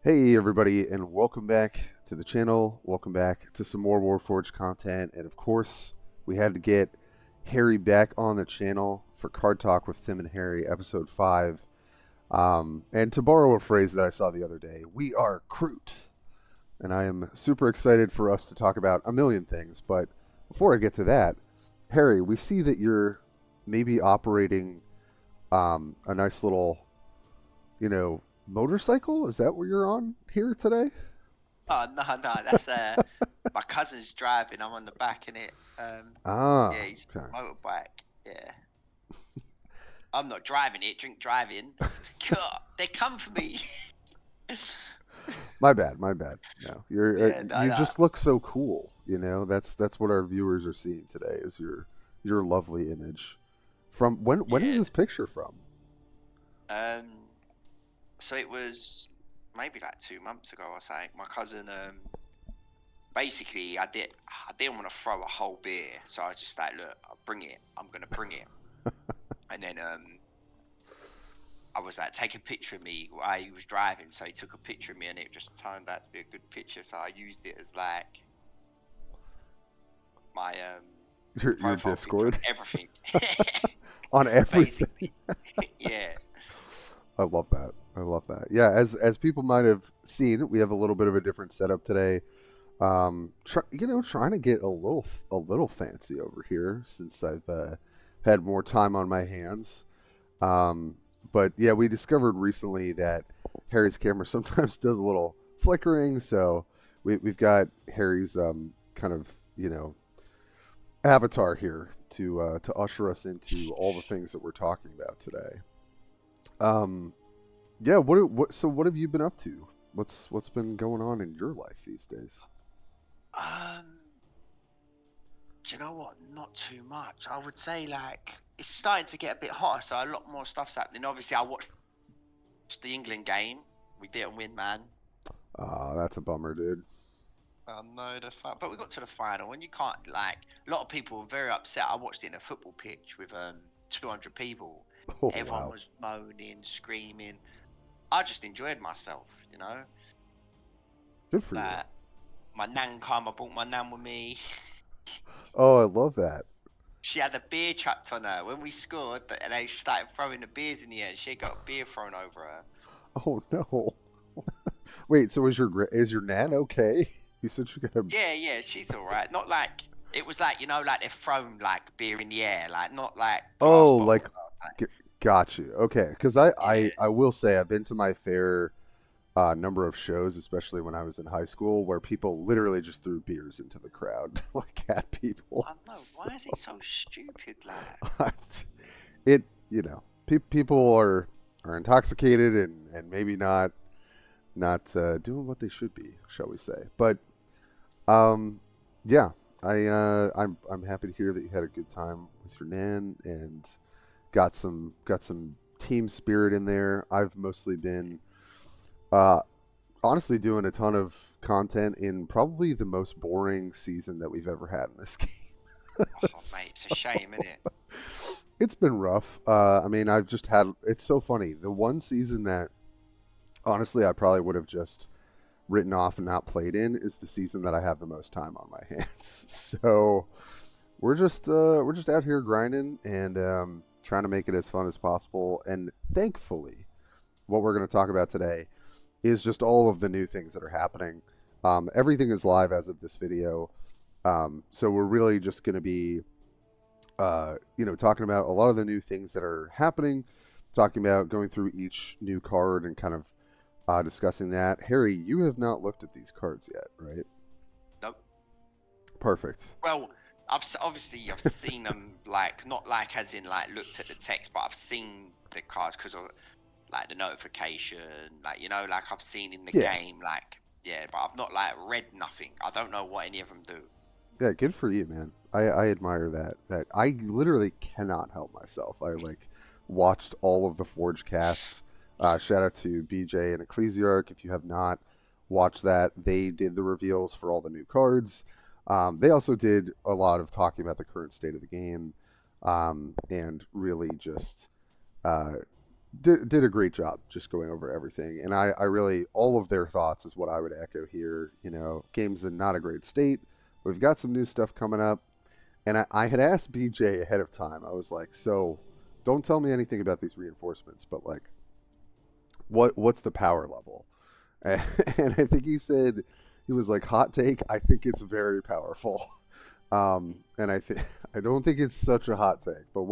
Hey everybody, and welcome back to the channel. Welcome back to some more Warpforge content, and of course, we had to get Harry back on the channel for Card Talk with Tim and Harry, episode 5. And to borrow a phrase that I saw the other day, we are Kroot, and I am super excited for us to talk about a million things. But before I get to that, Harry, we see that you're maybe operating a nice little, motorcycle. Is that what you're on here today? Oh no, that's my cousin's driving. I'm on the back in it. Yeah, Ah, he's okay. motorbike. Yeah, I'm not driving it. Drink driving. God, they come for me. My bad, my bad. No, Yeah, no, you no. just look so cool. That's what our viewers are seeing today is your lovely image. From when is Yeah. this picture from? Um. So it was maybe like 2 months ago or something. My cousin. Basically, I didn't want to throw a whole beer, so I was just like, look, I'll bring it. I'm gonna bring it. And then I was like, take a picture of me while he was driving. So he took a picture of me, and it just turned out to be a good picture. So I used it as like my Your profile picture on Discord everything. on everything. Basically, yeah, I love that. I love that. Yeah, as people might have seen, we have a little bit of a different setup today. Trying to get a little fancy over here since I've had more time on my hands. Um, but yeah, we discovered recently that Harry's camera sometimes does a little flickering, so we've got Harry's kind of avatar here to usher us into all the things that we're talking about today. Um, yeah, what have you been up to? What's been going on in your life these days? um, do you know what? Not too much. I would say like it's starting to get a bit hotter, so a lot more stuff's happening. Obviously, I watched the England game. We didn't win, man. Ah, that's a bummer, dude. I know the fun, but we got to the final, and you can't like. A lot of people were very upset. I watched it in a football pitch with 200 people. Oh Everyone wow, was moaning, screaming. I just enjoyed myself, you know. good for you. Like my nan come, I brought my nan with me. Oh, I love that. She had a beer chucked on her when we scored, and they started throwing the beers in the air. She got a beer thrown over her. Oh no. Wait, so is your nan okay? You said she got a. Yeah, yeah, she's all right. Not like it was like like they're thrown like beer in the air, like not like glass Oh, bottles. like, got you. Okay, because I, Yeah. I I will say I've been to my fair number of shows, especially when I was in high school, where people literally just threw beers into the crowd like at people. I know. Why is it so stupid, like? It people are intoxicated and maybe not doing what they should be, shall we say? But um, yeah, I'm happy to hear that you had a good time with your nan and got some team spirit in there. I've mostly been uh, honestly doing a ton of content in probably the most boring season that we've ever had in this game. Oh, mate, it's a shame, isn't it? It's been rough. I mean, I've just had. It's so funny. The one season that honestly I probably would have just written off and not played in is the season that I have the most time on my hands. So we're just out here grinding and trying to make it as fun as possible. And thankfully, what we're going to talk about today is just all of the new things that are happening. Everything is live as of this video, so we're really just going to be, talking about a lot of the new things that are happening, talking about going through each new card and kind of discussing that. Harry, you have not looked at these cards yet, right? Nope. Perfect. Well, obviously I've seen them, like not like as in like looked at the text, but I've seen the cards because of like the notification, like like I've seen in the Yeah, game, like yeah, but I've not like read nothing. I don't know what any of them do. yeah, good for you, man. I admire that. That I literally cannot help myself. I like watched all of the Forge cast. Shout out to BJ and Ecclesiarch. If you have not watched that, they did the reveals for all the new cards. They also did a lot of talking about the current state of the game, and really just uh, did a great job just going over everything. And I really, all of their thoughts is what I would echo here. You know, game's in not a great state. We've got some new stuff coming up. And I had asked BJ ahead of time. I was like, so don't tell me anything about these reinforcements, but like, what's the power level? And I think he said, he was like, hot take, I think it's very powerful. And I don't think it's such a hot take, but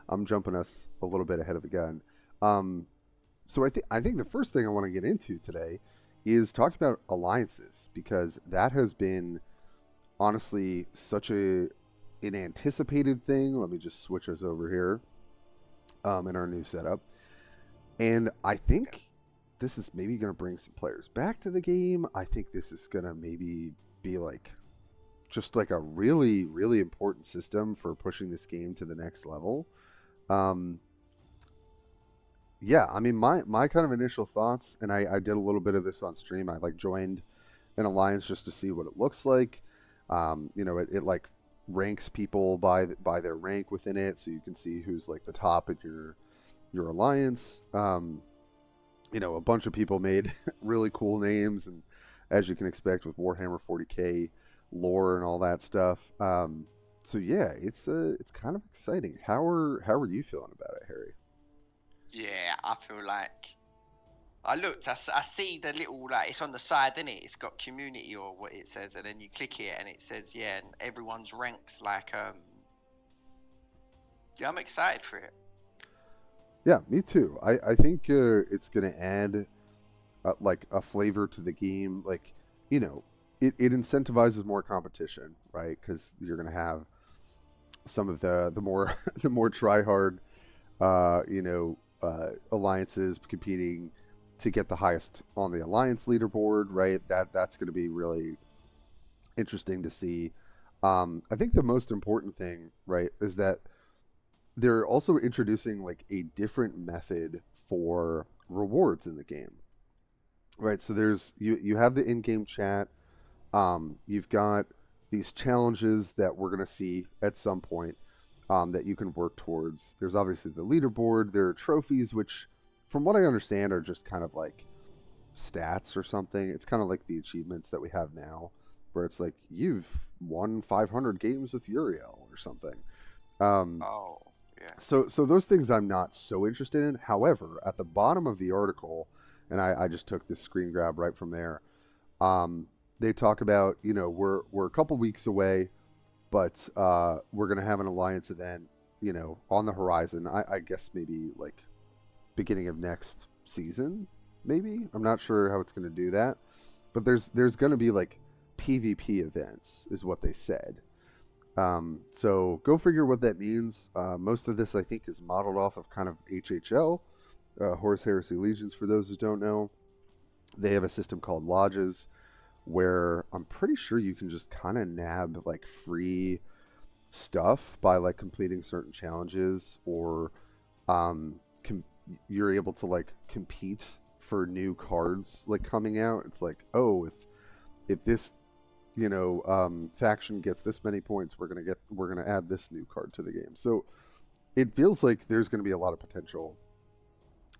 I'm jumping us a little bit ahead of the gun. Um, so I think the first thing I want to get into today is talk about alliances, because that has been honestly such an anticipated thing. Let me just switch us over here in our new setup. And I think this is maybe going to bring some players back to the game. I think this is going to maybe be like just like a really, really important system for pushing this game to the next level. Um, yeah, I mean, my kind of initial thoughts, and I did a little bit of this on stream. I like joined an alliance just to see what it looks like. You know, it like ranks people by their rank within it, so you can see who's like the top in your alliance. You know, a bunch of people made really cool names, and as you can expect with Warhammer 40K lore and all that stuff. So yeah, it's kind of exciting. How are you feeling about it, Harry? Yeah, I feel like I looked. I see the little like it's on the side, isn't it? It's got community or what it says, and then you click it, and it says yeah, and everyone's ranks like Yeah, I'm excited for it. Yeah, me too. I think it's going to add like a flavor to the game. Like, you know, it incentivizes more competition, right? Because you're going to have some of the more the more try hard, alliances competing to get the highest on the alliance leaderboard, right? That's going to be really interesting to see. I think the most important thing, right, is that they're also introducing like a different method for rewards in the game, right? So there's you have the in-game chat. You've got these challenges that we're going to see at some point, that you can work towards. There's obviously the leaderboard. There are trophies, which, from what I understand, are just kind of like stats or something. It's kind of like the achievements that we have now, where it's like you've won 500 games with Uriel or something. Um, Oh, yeah. so those things I'm not so interested in. However, at the bottom of the article, and I just took this screen grab right from there. They talk about, you know, we're a couple weeks away, but we're gonna have an alliance event, you know, on the horizon. I guess maybe like beginning of next season. Maybe I'm not sure how it's gonna do that, but there's gonna be like PvP events, is what they said. So go figure what that means. Most of this, I think, is modeled off of kind of HHL, Horus Heresy Legions. For those who don't know, they have a system called lodges, where I'm pretty sure you can just kind of nab like free stuff by like completing certain challenges, or um, you're able to like compete for new cards like coming out. It's like, oh, if this faction gets this many points, we're gonna add this new card to the game. So it feels like there's gonna be a lot of potential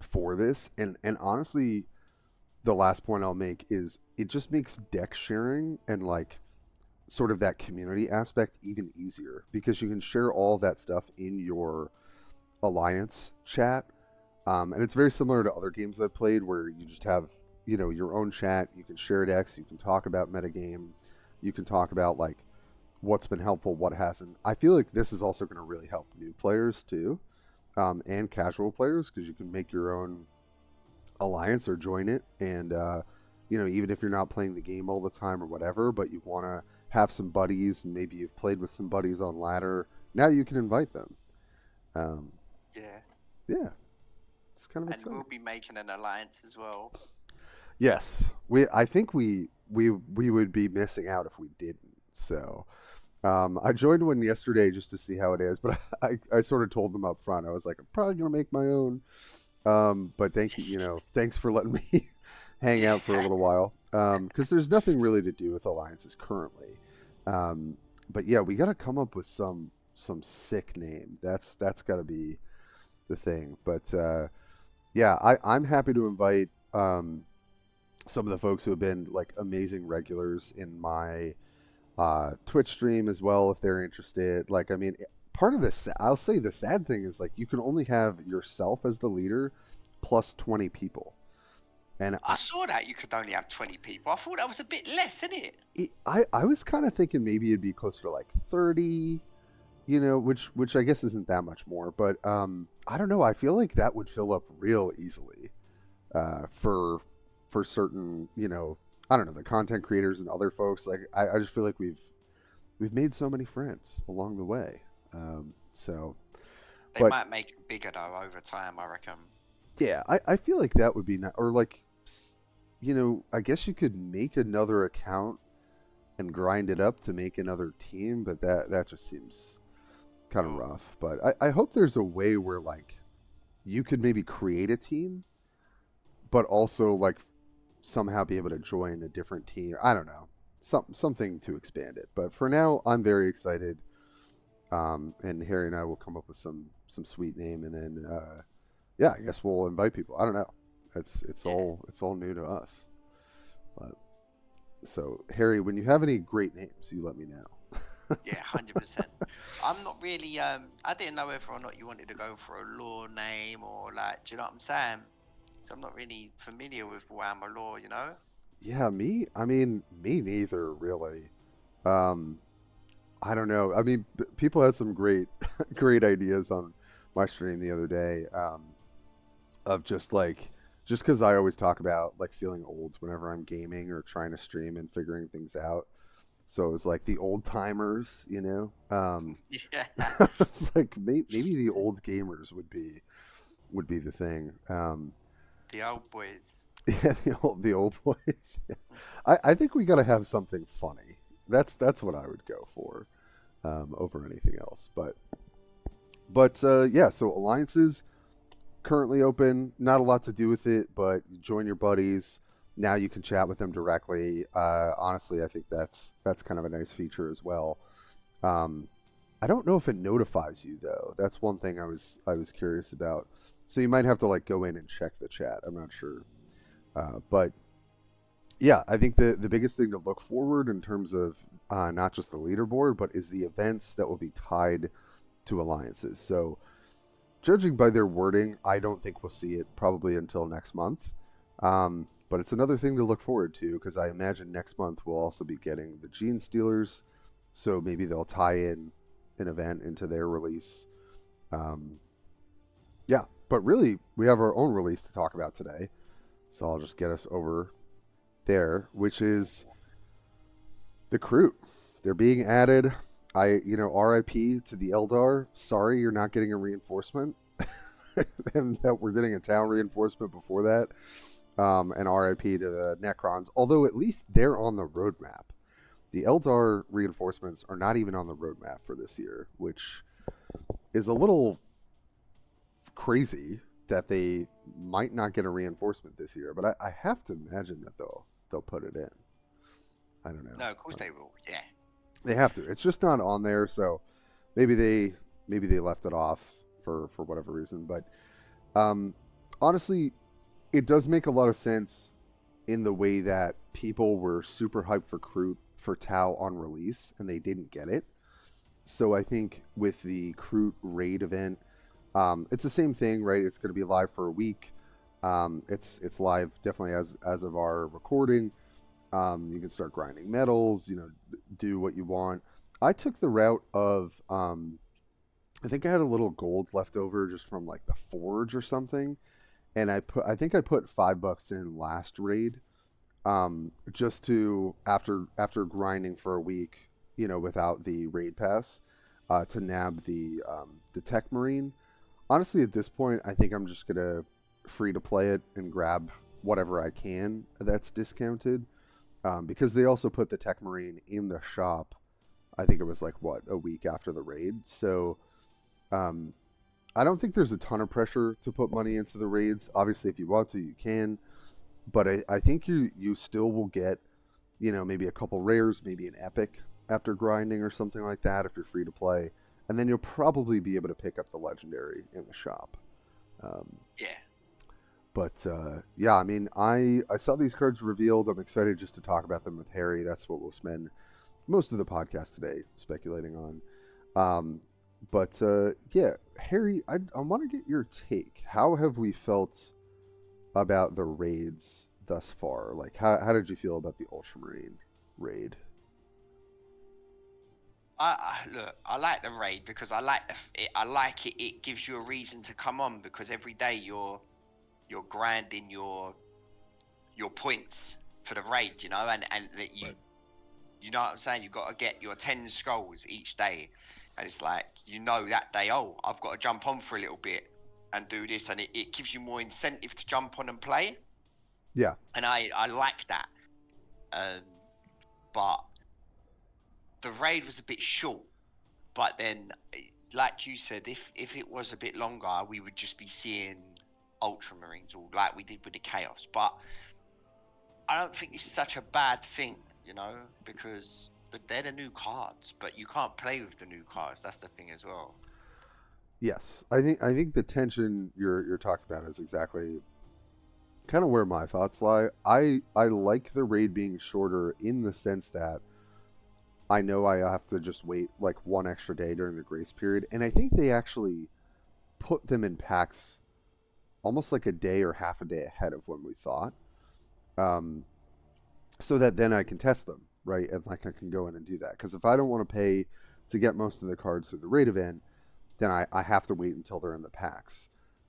for this, and honestly, the last point I'll make is it just makes deck sharing and like sort of that community aspect even easier, because you can share all that stuff in your alliance chat. And it's very similar to other games I've played, where you just have, you know, your own chat. You can share decks, you can talk about metagame, you can talk about like what's been helpful, what hasn't. I feel like this is also going to really help new players too, and casual players, because you can make your own alliance or join it, and even if you're not playing the game all the time or whatever, but you want to have some buddies, and maybe you've played with some buddies on ladder, now you can invite them. um, Yeah. yeah, it's kind of And exciting. we'll be making an alliance as well. Yes, I think we would be missing out if we didn't. So I joined one yesterday just to see how it is, but I sort of told them up front. I was like, I'm probably gonna make my own. But thank you, thanks for letting me hang Yeah. out for a little while. Because there's nothing really to do with alliances currently. Um, but yeah, we got to come up with some sick name. That's got to be the thing. But Yeah, I'm happy to invite some of the folks who have been like amazing regulars in my Twitch stream as well if they're interested. Like, I mean, part of this, I'll say the sad thing is like you can only have yourself as the leader plus 20 people. And I saw that you could only have 20 people. I thought that was a bit less, isn't it? I was kind of thinking maybe it'd be closer to like 30, which I guess isn't that much more, but I don't know. I feel like that would fill up real easily for certain, I don't know, the content creators and other folks. Like I just feel like we've made so many friends along the way. So, They but might make it bigger though over time, I reckon. yeah, I feel like that would be not, or like, I guess you could make another account and grind it up to make another team, but that just seems kind of Oh, rough. But I hope there's a way where like you could maybe create a team, but also like somehow be able to join a different team. I don't know, something to expand it. But for now, I'm very excited. And Harry and I will come up with some sweet name, and then yeah, I guess we'll invite people. I don't know. yeah. It's all new to us. But so Harry, when you have any great names, you let me know. Yeah, 100%. I'm not really, I didn't know whether or not you wanted to go for a lore name or like, do you know what I'm saying? So I'm not really familiar with Warhammer lore, you know? Yeah, me. I mean, me neither, really. Um, I don't know. I mean, people had some great, great ideas on my stream the other day. Of just like, just because I always talk about like feeling old whenever I'm gaming or trying to stream and figuring things out. So it was like the old timers, Yeah. it's like maybe the old gamers would be the thing. The old boys. Yeah, the old boys. Yeah. I think we got to have something funny. That's what I would go for over anything else. But yeah, so alliances currently open. Not a lot to do with it, but you join your buddies. Now you can chat with them directly. Honestly, I think that's kind of a nice feature as well. Um, I don't know if it notifies you though. That's one thing I was curious about. So you might have to like go in and check the chat. I'm not sure. But yeah, I think the biggest thing to look forward in terms of not just the leaderboard, but is the events that will be tied to alliances. So judging by their wording, I don't think we'll see it probably until next month. But it's another thing to look forward to because I imagine next month we'll also be getting the Gene Stealers. So maybe they'll tie in an event into their release. Um, yeah, but really, we have our own release to talk about today. So I'll just get us over there, which is the Kroot. They're being added. RIP to the Eldar. Sorry, you're not getting a reinforcement, and that we're getting a town reinforcement before that. And RIP to the Necrons. Although at least they're on the roadmap. The Eldar reinforcements are not even on the roadmap for this year, which is a little crazy that they might not get a reinforcement this year. But I have to imagine that they'll put it in. I don't know. No, of course they will. Yeah. They have to. It's just not on there, so maybe they left it off for whatever reason. But um, honestly, it does make a lot of sense in the way that people were super hyped for Kroot for Tau on release and they didn't get it. So I think with the Kroot Raid event, it's the same thing, right? It's going to be live for a week. It's live definitely as of our recording. You can start grinding metals, do what you want. I took the route of, I think I had a little gold left over just from like the forge or something. And I think I put $5 in last raid, just to, after grinding for a week, without the raid pass, to nab the tech marine. Honestly, at this point, I think I'm just going to free to play it and grab whatever I can that's discounted. Because they also put the Tech Marine in the shop. I think it was like a week after the raid. So um, I don't think there's a ton of pressure to put money into the raids. Obviously, if you want to, you can. But I think you still will get, maybe a couple rares, maybe an epic after grinding or something like that if you're free to play. And then you'll probably be able to pick up the legendary in the shop. Um, Yeah. But yeah, I mean, I saw these cards revealed. I'm excited just to talk about them with Harry. That's what we'll spend most of the podcast today speculating on. Um, but yeah, Harry, I want to get your take. How have we felt about the raids thus far? Like, how did you feel about the Ultramarine raid? Look, I like the raid because I like it. I like it. It gives you a reason to come on because every day you're grinding your points for the raid, you know, and that Right. you know what I'm saying. You got to get your 10 skulls each day, and it's like you know that day. Oh, I've got to jump on for a little bit and do this, and it gives you more incentive to jump on and play. Yeah. And I like that. Um, but the raid was a bit short. But then, like you said, if it was a bit longer, we would just be seeing Ultramarines all like we did with the Chaos. But I don't think it's such a bad thing, you know, because they're the new cards, but you can't play with the new cards. That's the thing as well. Yes, I think the tension you're talking about is exactly kind of where my thoughts lie. I like the raid being shorter in the sense that I know I have to just wait like one extra day during the grace period, and I think they actually put them in packs almost like a day or half a day ahead of when we thought, um, so that then I can test them, right, and like I can go in and do that. Because if I don't want to pay to get most of the cards through the raid event, then I have to wait until they're in the packs.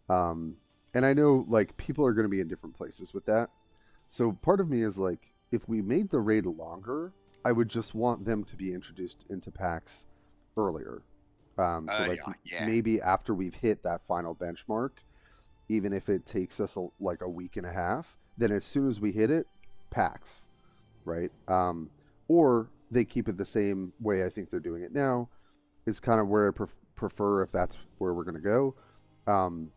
Um, and I know like people are going to be in different places with that. So part of me is like, if we made the raid longer, I would just want them to be introduced into packs earlier. So like Earlier, yeah, maybe after we've hit that final benchmark, even if it takes us like a week and a half, then as soon as we hit it, packs, right? Or they keep it the same way I think they're doing it now. Is kind of where I prefer if that's where we're going to go. Um,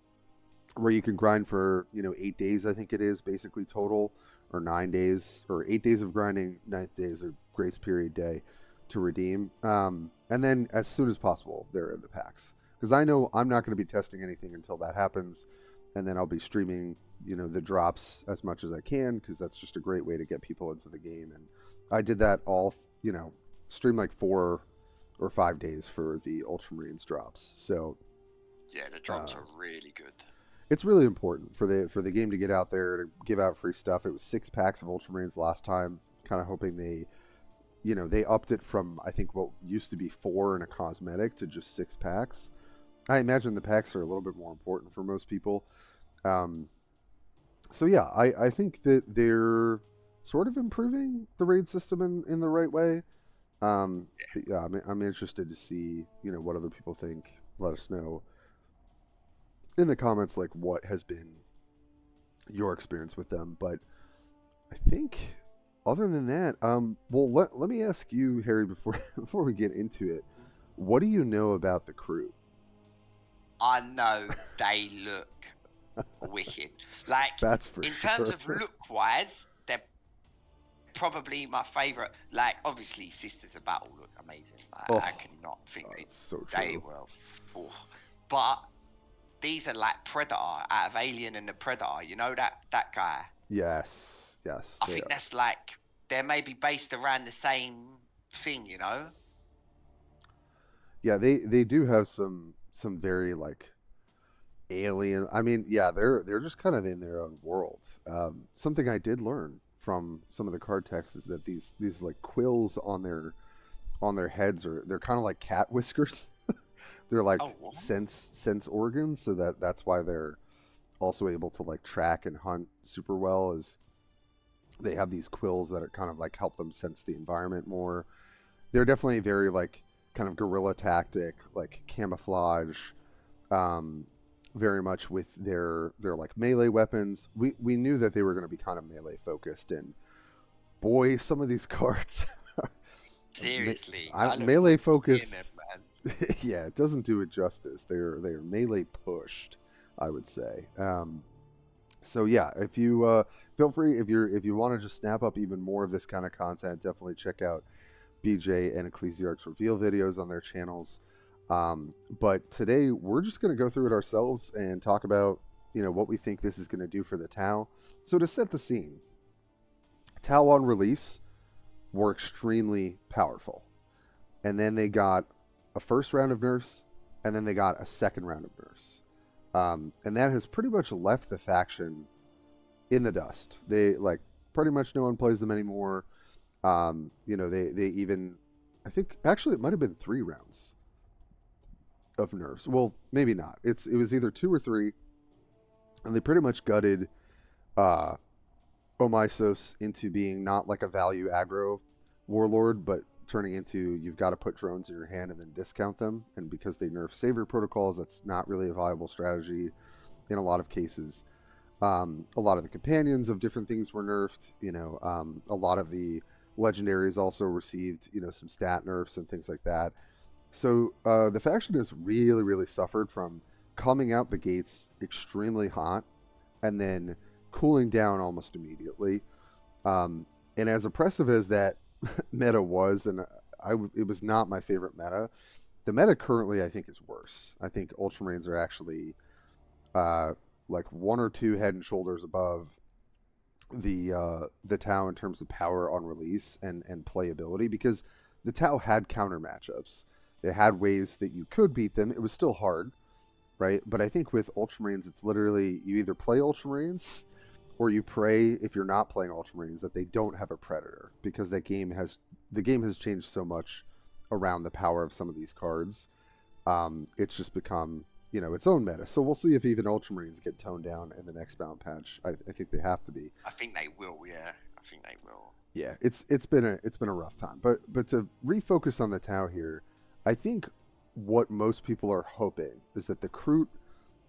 where you can grind for 8 days, I think it is basically total, or 9 days, or 8 days of grinding, ninth day is a grace period day to redeem, and then as soon as possible they're in the packs, because I know I'm not going to be testing anything until that happens, and then I'll be streaming the drops as much as I can, because that's just a great way to get people into the game. And I did that all stream like 4 or 5 days for the Ultramarines drops. So yeah, the drops are really good. it's really important for the game to get out there to give out free stuff. It was 6 packs of Ultramarines last time. Kind of hoping they upped it from, I think, what used to be 4 in a cosmetic to just 6 packs. I imagine the packs are a little bit more important for most people. Um, so yeah, I think that they're sort of improving the raid system in the right way. But yeah, I'm interested to see what other people think. Let us know in the comments like what has been your experience with them. But I think other than that, well, let me ask you, Harry, before before we get into it, what do you know about the crew? I know they look wicked. Like That's for in terms sure. of look wise, they're probably my favorite. Like obviously, Sisters of Battle look amazing. Like, Oh, I cannot think it's so they true. were, oh. But these are like Predator out of Alien and the Predator. You know that guy. Yes, yes, I they think are. that's like they're maybe based around the same thing. You know. Yeah, they do have some very like alien. I mean, yeah, they're just kind of in their own world. Something I did learn from some of the card texts is that these like quills on their heads are, they're kind of like cat whiskers. They're Oh, like what? sense organs, so that's why they're also able to like track and hunt super well. Is they have these quills that are kind of like help them sense the environment more. They're definitely very like kind of guerrilla tactic, like camouflage, um, very much with their like melee weapons. We knew that they were going to be kind of melee focused, and boy, some of these cards, Seriously, I I don't, look melee forward to seeing them, focused. man. Yeah, it doesn't do it justice. They're melee pushed, I would say. So yeah, if you feel free, if you want to just snap up even more of this kind of content, definitely check out BJ and Ecclesiarch's reveal videos on their channels. But today we're just going to go through it ourselves and talk about what we think this is going to do for the Tau. So to set the scene, Tau on release were extremely powerful. And then they got a first round of nerfs, and then they got a second round of nerfs. And that has pretty much left the faction in the dust. They, like, pretty much no one plays them anymore. They even, I think, actually it might have been 3 rounds of nerfs. Well, maybe not. It was either 2 or 3, and they pretty much gutted Omysos into being not like a value aggro warlord, but turning into you've got to put drones in your hand and then discount them. And because they nerf savior protocols, that's not really a viable strategy in a lot of cases. A lot of the companions of different things were nerfed. A lot of the legendaries also received some stat nerfs and things like that. So the faction has really, really suffered from coming out the gates extremely hot and then cooling down almost immediately. And as oppressive as that meta was, and it was not my favorite meta, the meta currently I think is worse. I think Ultramarines are actually like 1 or 2 head and shoulders above the Tau in terms of power on release and playability, because the Tau had counter matchups. It had ways that you could beat them. It was still hard, right? But I think with Ultramarines, it's literally you either play Ultramarines or you pray, if you're not playing Ultramarines, that they don't have a Predator, because the game has changed so much around the power of some of these cards. It's just become its own meta. So we'll see if even Ultramarines get toned down in the next bound patch. I think they have to be. I think they will. Yeah, I think they will. Yeah, it's been a rough time. But to refocus on the Tau here, I think what most people are hoping is that the Kroot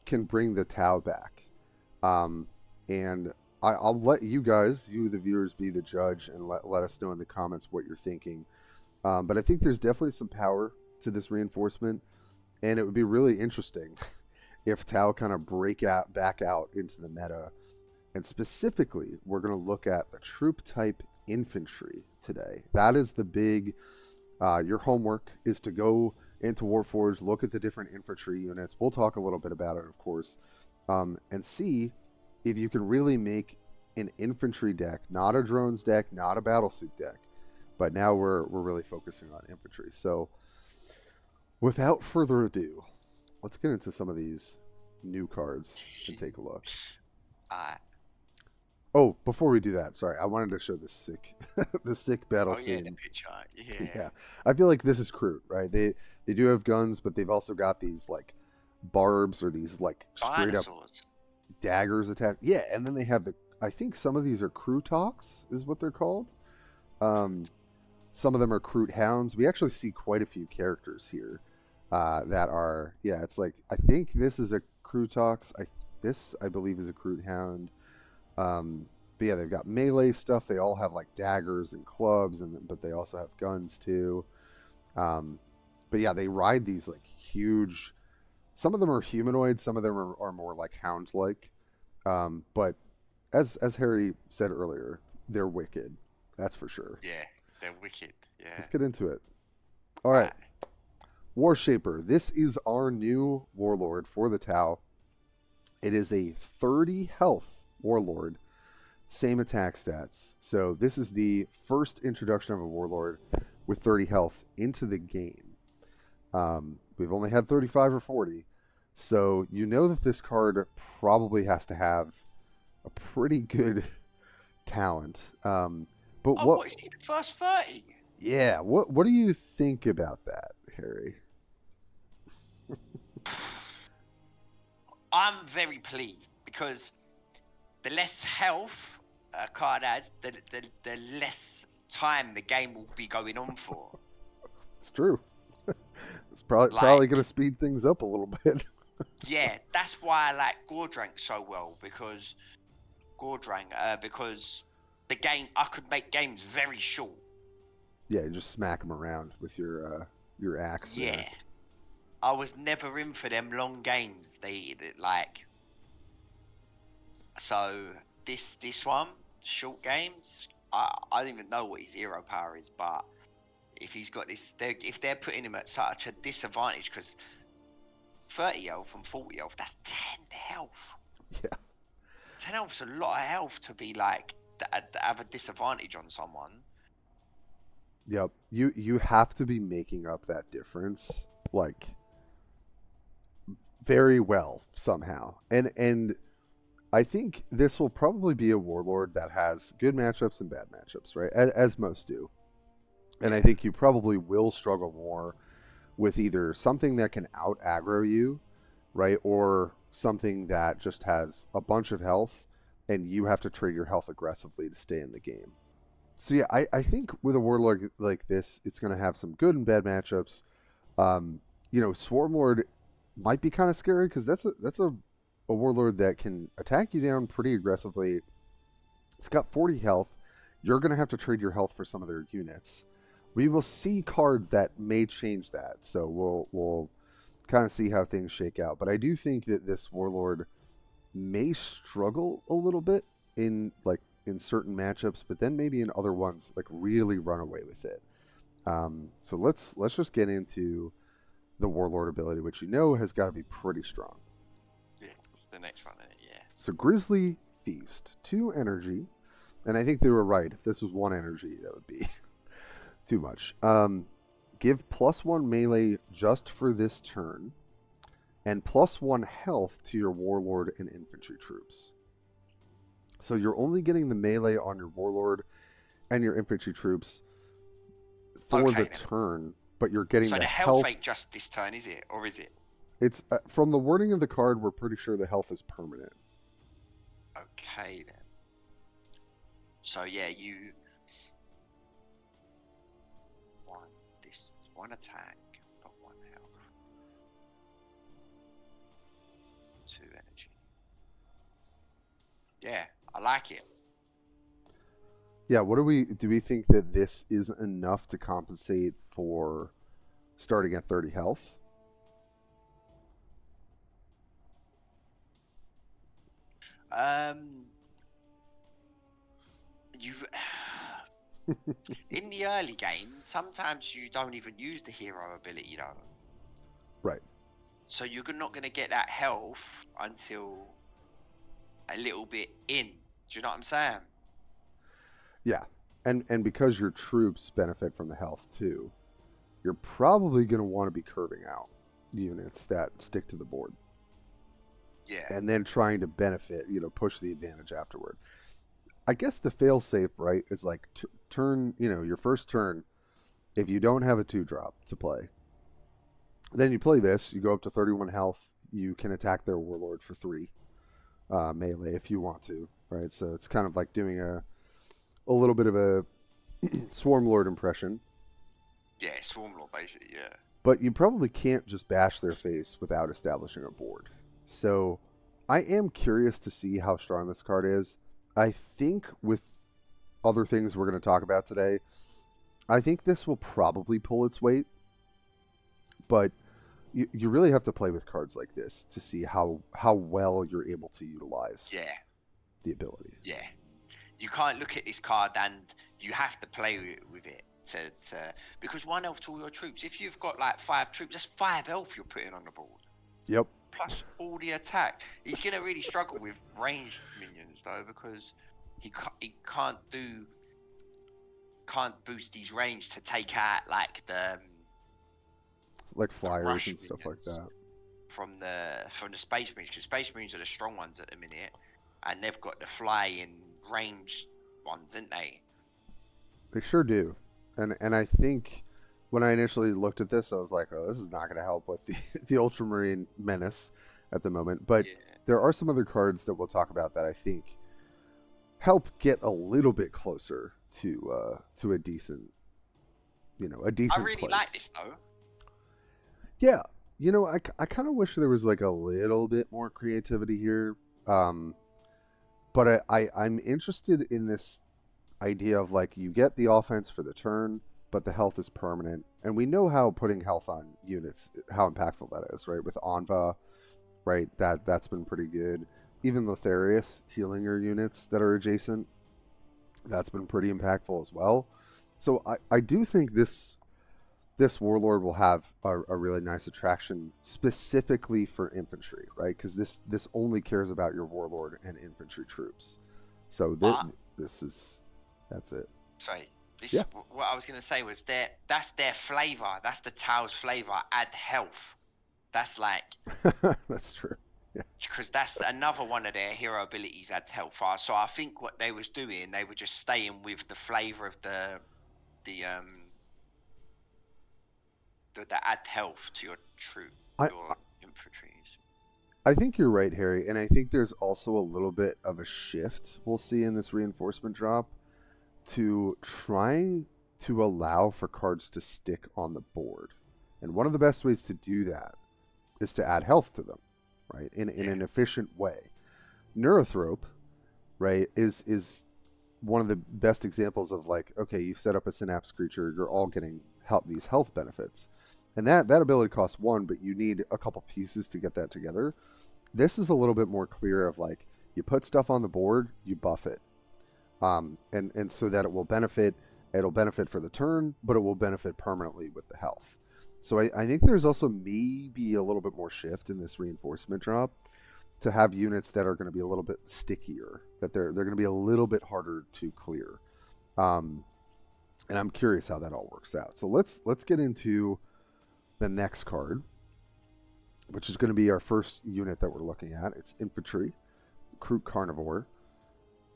can bring the Tau back. And I'll let you guys, the viewers, be the judge and let us know in the comments what you're thinking. But I think there's definitely some power to this reinforcement, and it would be really interesting if Tau kind of back out into the meta. And specifically, we're going to look at the troop type infantry today. That is the big, your homework is to go into Warpforge, look at the different infantry units. We'll talk a little bit about it, of course, and see if you can really make an infantry deck, not a drones deck, not a battlesuit deck, but now we're really focusing on infantry. So without further ado, let's get into some of these new cards and take a look. Oh, before we do that, sorry, I wanted to show the sick battle scene. The picture. Yeah, I feel like this is Kroot, right? They do have guns, but they've also got these like barbs or these like straight up daggers attached. Yeah, and then they have I think some of these are Krootoks is what they're called. Some of them are Kroot hounds. We actually see quite a few characters here that are, it's like, I think this is a Krootox. This I believe is a Kroot hound. But yeah, they've got melee stuff. They all have like daggers and clubs, but they also have guns too. But yeah, they ride these like huge. Some of them are humanoid. Some of them are more like hound-like. But as Harry said earlier, they're wicked. That's for sure. Yeah, they're wicked. Yeah. Let's get into it. All right. Warshaper. This is our new warlord for the Tau. It is a 30 health warlord. Same attack stats. So this is the first introduction of a warlord with 30 health into the game. We've only had 35 or 40. So you know that this card probably has to have a pretty good talent. But what is he, the first 30? Yeah, what do you think about that, Harry? I'm very pleased, because the less health a card has, the less time the game will be going on for. It's true. It's probably going to speed things up a little bit. Yeah, that's why I like Gordrank so well, because the game, I could make games very short. Yeah, you just smack them around with your axe. Yeah, there. I was never in for them long games. They like. So this one, short games. I don't even know what his hero power is, but if he's got this, if they're putting him at such a disadvantage, because 30 health and 40 health, that's 10 health. Yeah. 10 health's a lot of health to be like have a disadvantage on someone. Yep. You have to be making up that difference like very well somehow. And I think this will probably be a warlord that has good matchups and bad matchups, right? As most do. And I think you probably will struggle more with either something that can out aggro you, right? Or something that just has a bunch of health and you have to trade your health aggressively to stay in the game. So yeah, I think with a warlord like this, it's going to have some good and bad matchups. Swarmlord might be kind of scary because that's a warlord that can attack you down pretty aggressively. It's got 40 health. You're going to have to trade your health for some of their units. We will see cards that may change that, so we'll kind of see how things shake out. But I do think that this warlord may struggle a little bit in certain matchups, but then maybe in other ones like really run away with it. So let's just get into the warlord ability, which has got to be pretty strong. Yeah, it's the next one. Yeah. So Grizzly Feast, 2 energy, and I think they were right. If this was 1 energy, that would be too much. Give +1 melee just for this turn, and +1 health to your warlord and infantry troops. So you're only getting the melee on your warlord and your infantry troops for the turn, but you're getting the health. Ain't just this turn, is it? Or is it? It's from the wording of the card, we're pretty sure the health is permanent. Okay then. So yeah, you one attack, but 1 health, 2 energy. Yeah, I like it. Yeah, do we think that this is enough to compensate for starting at 30 health? You've in the early game, sometimes you don't even use the hero ability, though. Right. So you're not going to get that health until a little bit in. Do you know what I'm saying? Yeah. And because your troops benefit from the health too, you're probably going to want to be curving out units that stick to the board. Yeah. And then trying to benefit, push the advantage afterward. I guess the fail safe, right, is like turn, your first turn, if you don't have a 2-drop to play, then you play this, you go up to 31 health, you can attack their warlord for 3 melee if you want to, right? So it's kind of like doing a little bit of a Swarmlord impression. Yeah, Swarmlord basically, yeah. But you probably can't just bash their face without establishing a board. So I am curious to see how strong this card is. I think with other things we're going to talk about today, I think this will probably pull its weight. But you really have to play with cards like this to see how well you're able to utilize the ability. Yeah. You can't look at this card and you have to play with it to because 1 health to all your troops. If you've got like 5 troops, that's 5 health you're putting on the board. Yep. Plus all the attack. He's gonna really struggle with ranged minions though, because he can't boost his range to take out like the flyers and stuff like that from the Space Marines, because Space Marines are the strong ones at the minute, and they've got the flying ranged ones, ain't they? They sure do. And I think when I initially looked at this, I was like, oh, this is not going to help with the Ultramarine menace at the moment. But there are some other cards that we'll talk about that I think help get a little bit closer to a decent, a decent I really place. like this though. Yeah. I kind of wish there was like a little bit more creativity here. But I'm interested in this idea of like you get the offense for the turn, but the health is permanent. And we know how putting health on units, how impactful that is, right? With Anva, right? That's been pretty good. Even Lotharius healing your units that are adjacent, that's been pretty impactful as well. So I do think this this warlord will have a really nice attraction specifically for infantry, right? Because this only cares about your warlord and infantry troops. So that's it. Sorry. This Yeah, what I was gonna say was that's their flavor. That's the Tau's flavor. Add health. That's like that's true. Yeah, because that's another one of their hero abilities. Add health. So I think what they was doing, they were just staying with the flavor of the the add health to your troop, I your infantry. I think you're right, Harry, and I think there's also a little bit of a shift we'll see in this reinforcement drop to trying to allow for cards to stick on the board. And one of the best ways to do that is to add health to them, right? In an efficient way. Neurothrope, right, is one of the best examples of like, okay, you set up a synapse creature, you're all getting these health benefits. And that ability costs 1, but you need a couple pieces to get that together. This is a little bit more clear of like, you put stuff on the board, you buff it. And so that it'll benefit for the turn, but it will benefit permanently with the health. So I think there's also maybe a little bit more shift in this reinforcement drop to have units that are going to be a little bit stickier, that they're going to be a little bit harder to clear. And I'm curious how that all works out. So let's get into the next card, which is going to be our first unit that we're looking at. It's infantry, Kroot Carnivore.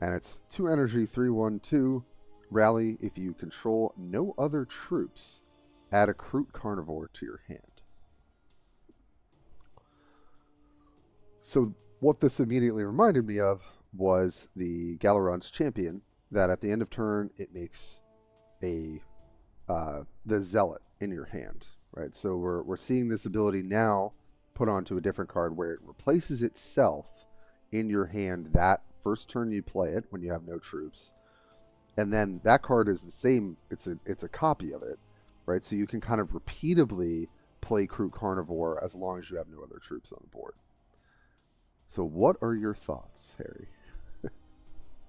And it's 2 energy, 3/1/2. Rally if you control no other troops. Add a Kroot Carnivore to your hand. So what this immediately reminded me of was the Galaron's Champion, that at the end of turn it makes the Zealot in your hand, right? So we're seeing this ability now put onto a different card where it replaces itself in your hand that first turn you play it when you have no troops, and then that card is the same. It's a copy of it, right? So you can kind of repeatably play Kroot Carnivore as long as you have no other troops on the board. So what are your thoughts, Harry?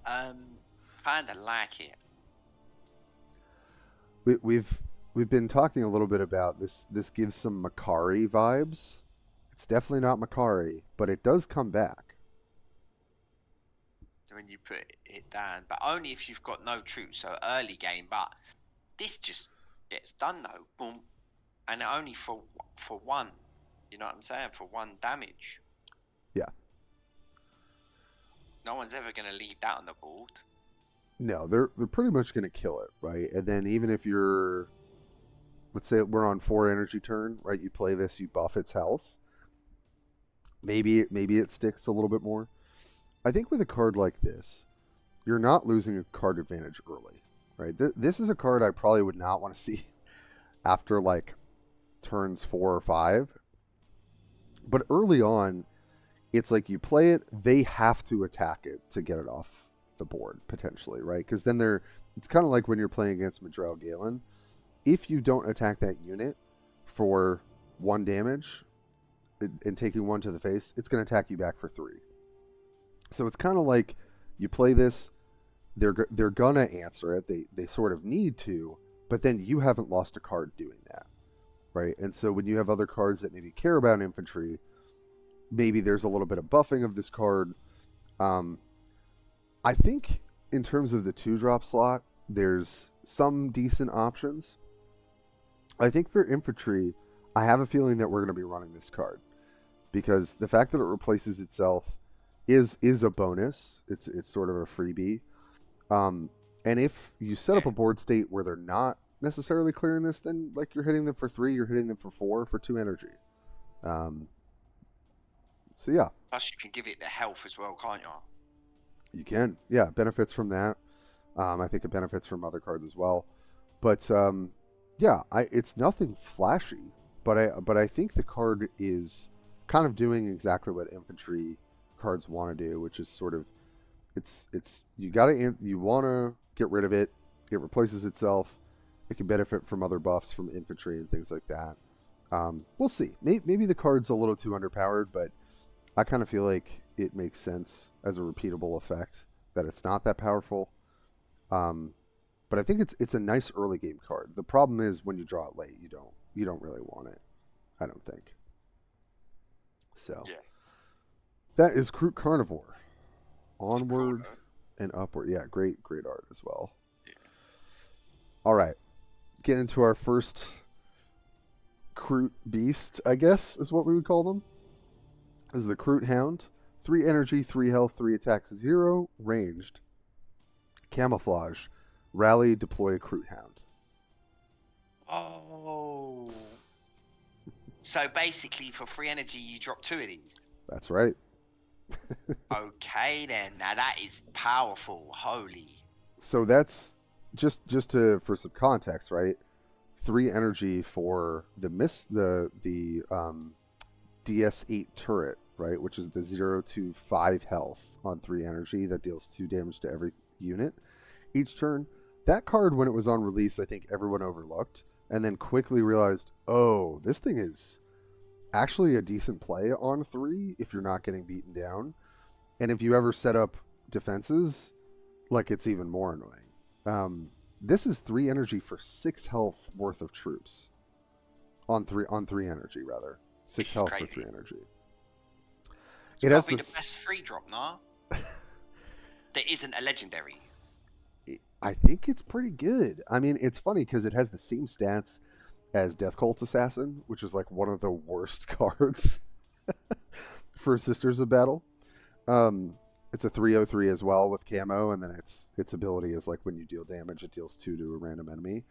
Kind of like it. We've been talking a little bit about this. This gives some Makari vibes. It's definitely not Makari, but it does come back When you put it down, but only if you've got no troops, so early game. But this just gets done though, boom, and only for 1. You know what I'm saying? For 1 damage. Yeah. No one's ever gonna leave that on the board. No, they're pretty much gonna kill it, right? And then even if you're, let's say we're on 4 energy turn, right? You play this, you buff its health. Maybe it sticks a little bit more. I think with a card like this, you're not losing a card advantage early, right? This is a card I probably would not want to see after like turns 4 or 5. But early on, it's like you play it, they have to attack it to get it off the board, potentially, right? Because then it's kind of like when you're playing against Madrell Galen. If you don't attack that unit for 1 damage and taking 1 to the face, it's going to attack you back for 3. So it's kind of like you play this, they're gonna answer it. They sort of need to, but then you haven't lost a card doing that, right? And so when you have other cards that maybe care about infantry, maybe there's a little bit of buffing of this card. I think in terms of the 2-drop slot, there's some decent options. I think for infantry, I have a feeling that we're going to be running this card because the fact that it replaces itself is a bonus. It's sort of a freebie. And if you set up a board state where they're not necessarily clearing this, then like you're hitting them for 3, you're hitting them for 4 for 2 energy. So yeah. Plus you can give it the health as well, can't you? You can. Yeah, benefits from that. I think it benefits from other cards as well. But yeah, it's nothing flashy, but I think the card is kind of doing exactly what infantry cards want to do, which is sort of you want to get rid of it. It replaces itself. It can benefit from other buffs from infantry and things like that. We'll see. Maybe the card's a little too underpowered, but I kind of feel like it makes sense as a repeatable effect that it's not that powerful. But I think it's a nice early game card. The problem is when you draw it late, you don't really want it. I don't think. So Yeah. that is Kroot Carnivore. It's cool, Onward though. and upward. Yeah, great art as well. Yeah. All right, get into our first Kroot beast, I guess is what we would call them. This is the Kroot Hound. 3 energy, 3 health, 3 attacks, 0 ranged. Camouflage. Rally, deploy Kroot Hound. Oh. So basically, for 3 energy, you drop 2 of these. That's right. Okay, then. Now that is powerful. Holy. So that's just for some context, right? 3 energy for the DS8 turret, right, which is the 0 to 5 health on 3 energy that deals 2 damage to every unit each turn. That card, when it was on release, I think everyone overlooked and then quickly realized, oh, this thing is actually a decent play on 3 if you're not getting beaten down. And if you ever set up defenses, like, it's even more annoying. This is 3 energy for 6 health worth of troops on 3 energy, rather. 6 health for 3 energy. It has the best 3 drop, no? That isn't a legendary. I think it's pretty good. I mean, it's funny because it has the same stats as Death Cult Assassin, which is like one of the worst cards for Sisters of Battle. It's a 3/03 as well with camo, and then its ability is like when you deal damage, it deals 2 to a random enemy.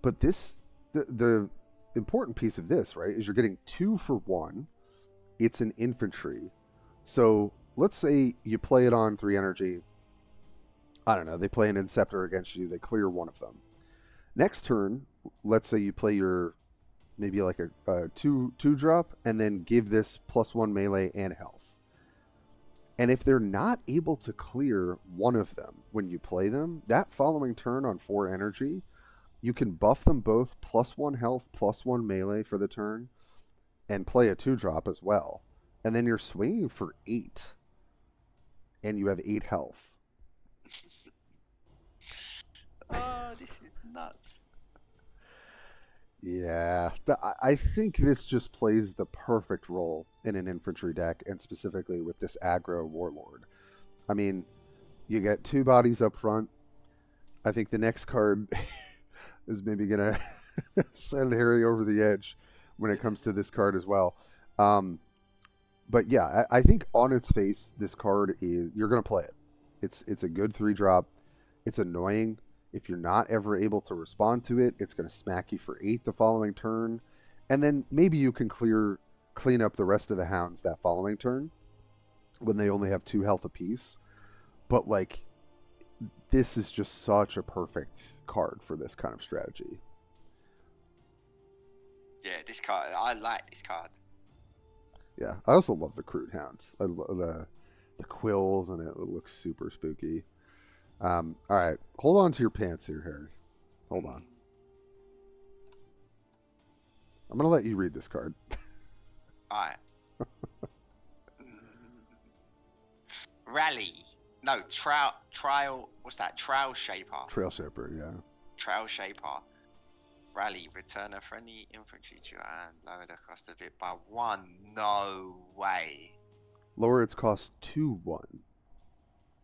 But the important piece of this, right, is you're getting 2 for 1. It's an infantry. So let's say you play it on 3 energy. I don't know, they play an Inceptor against you, they clear 1 of them. Next turn, let's say you play your maybe like a 2 drop and then give this +1 melee and health. And if they're not able to clear 1 of them when you play them, that following turn on 4 energy, you can buff them both +1 health, +1 melee for the turn, and play a 2 drop as well. And then you're swinging for 8, and you have 8 health. Oh, this is nuts. Yeah, I think this just plays the perfect role in an infantry deck, and specifically with this aggro warlord. I mean, you get 2 bodies up front. I think the next card is maybe going to send Harry over the edge when it comes to this card as well. But yeah, I think on its face, this card is, you're going to play it. It's a good 3 drop. It's annoying. If you're not ever able to respond to it, it's going to smack you for 8 the following turn. And then maybe you can clean up the rest of the hounds that following turn when they only have 2 health apiece. But like, this is just such a perfect card for this kind of strategy. Yeah, this card, I like this card. Yeah, I also love the Kroot Hounds. I love the quills, and it looks super spooky. All right, hold on to your pants here, Harry. Hold on. I'm going to let you read this card. All right. Rally. No, trial. What's that? Trail Shaper. Trail Shaper, yeah. Trail Shaper. Rally. Return a friendly infantry to your hand. Lower the cost of it by 1. No way. Lower its cost to 1.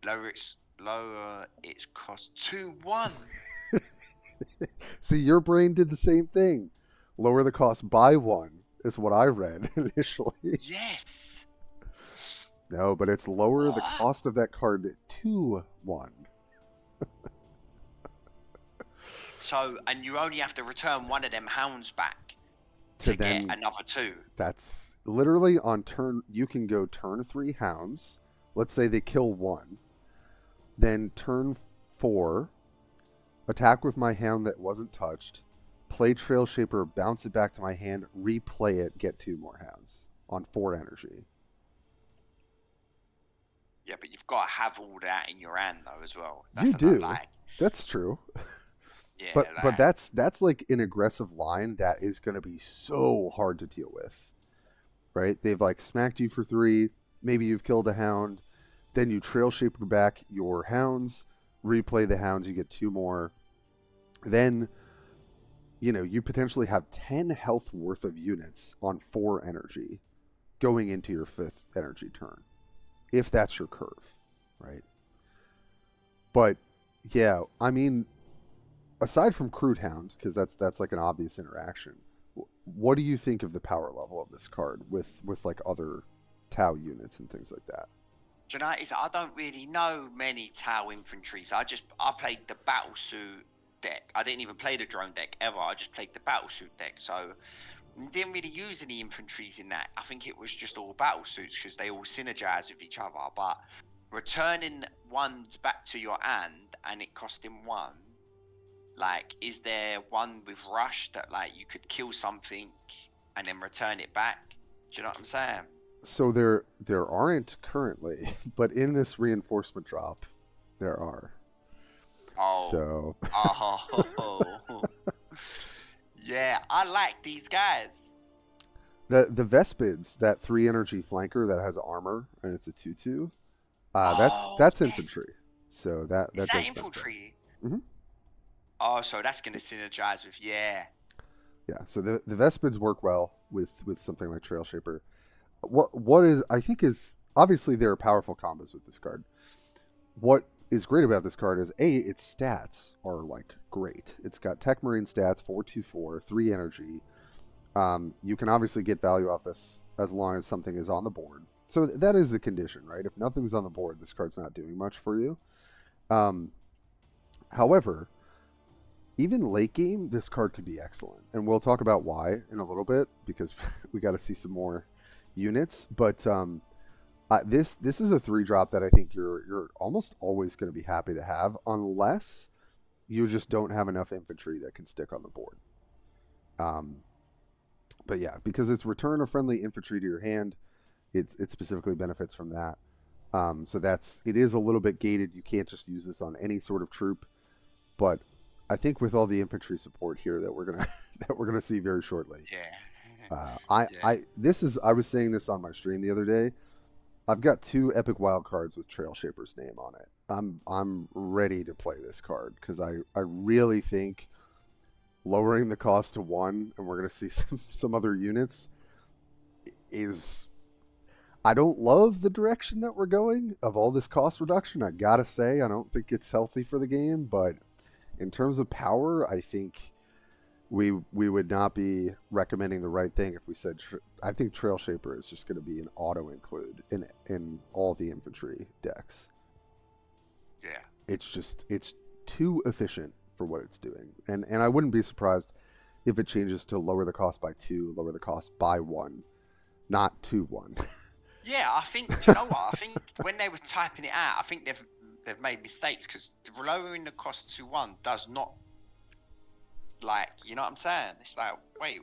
Lower its cost to 1. See, your brain did the same thing. Lower the cost by 1 is what I read initially. Yes. No, but it's lower the cost of that card to 1. So, and you only have to return 1 of them hounds back to get another 2. That's literally on turn. You can go turn 3 hounds. Let's say they kill 1. Then turn 4, attack with my hound that wasn't touched, play Trail Shaper, bounce it back to my hand, replay it, get 2 more hounds on 4 energy. Yeah, but you've got to have all that in your hand though as well. You do. That's true. Yeah, but that's like an aggressive line that is going to be so hard to deal with, right? They've like smacked you for 3. Maybe you've killed a hound. Then you Trail Shaper back your hounds, replay the hounds, you get 2 more. then you potentially have 10 health worth of units on 4 energy going into your 5th energy turn, if that's your curve, right? But yeah, I mean, aside from Kroot Hound, because that's like an obvious interaction, what do you think of the power level of this card with like other Tau units and things like that? Do you know, I don't really know many Tau infantry, so I played the battlesuit deck. I didn't even play the drone deck ever. I just played the battlesuit deck, so didn't really use any infantries in that. I think it was just all battlesuits because they all synergize with each other. But returning ones back to your hand and it costing 1, like, is there one with rush that like you could kill something and then return it back? Do you know what I'm saying? So there aren't currently, but in this reinforcement drop, there are. Oh, So oh, yeah, I like these guys. the Vespids, that 3 energy flanker that has armor and it's a 2/2, Oh, that's yes. infantry. So that Is that that does benefit. infantry? Hmm. Oh, so that's gonna synergize with, yeah. Yeah. So the Vespids work well with something like Trail Shaper. What is, I think, is obviously there are powerful combos with this card. What is great about this card is its stats are like great. It's got Tech Marine stats, 4/2/4, 3 energy. You can obviously get value off this as long as something is on the board. So that is the condition, right? If nothing's on the board, this card's not doing much for you. Um, However, even late game, this card could be excellent, and we'll talk about why in a little bit because we got to see some more units. But this is a 3-drop that I think you're almost always going to be happy to have, unless you just don't have enough infantry that can stick on the board. Um, but yeah, because it's return a friendly infantry to your hand, it specifically benefits from that. So it is a little bit gated. You can't just use this on any sort of troop, but I think with all the infantry support here that we're gonna that we're gonna see very shortly. Yeah. Yeah. I was saying this on my stream the other day. I've got 2 epic wild cards with Trail Shaper's name on it. I'm ready to play this card because I really think lowering the cost to 1, and we're gonna see some other units, is, I don't love the direction that we're going of all this cost reduction. I gotta say, I don't think it's healthy for the game, but in terms of power, I think we would not be recommending the right thing if we said I think Trail Shaper is just going to be an auto include in all the infantry decks. Yeah. It's too efficient for what it's doing, and I wouldn't be surprised if it changes to lower the cost by 2, lower the cost by 1, not 2/1. Yeah, I think, do you know what? I think when they were typing it out, I think they've made mistakes because lowering the cost to 1 does not, like, you know what I'm saying? It's like, wait,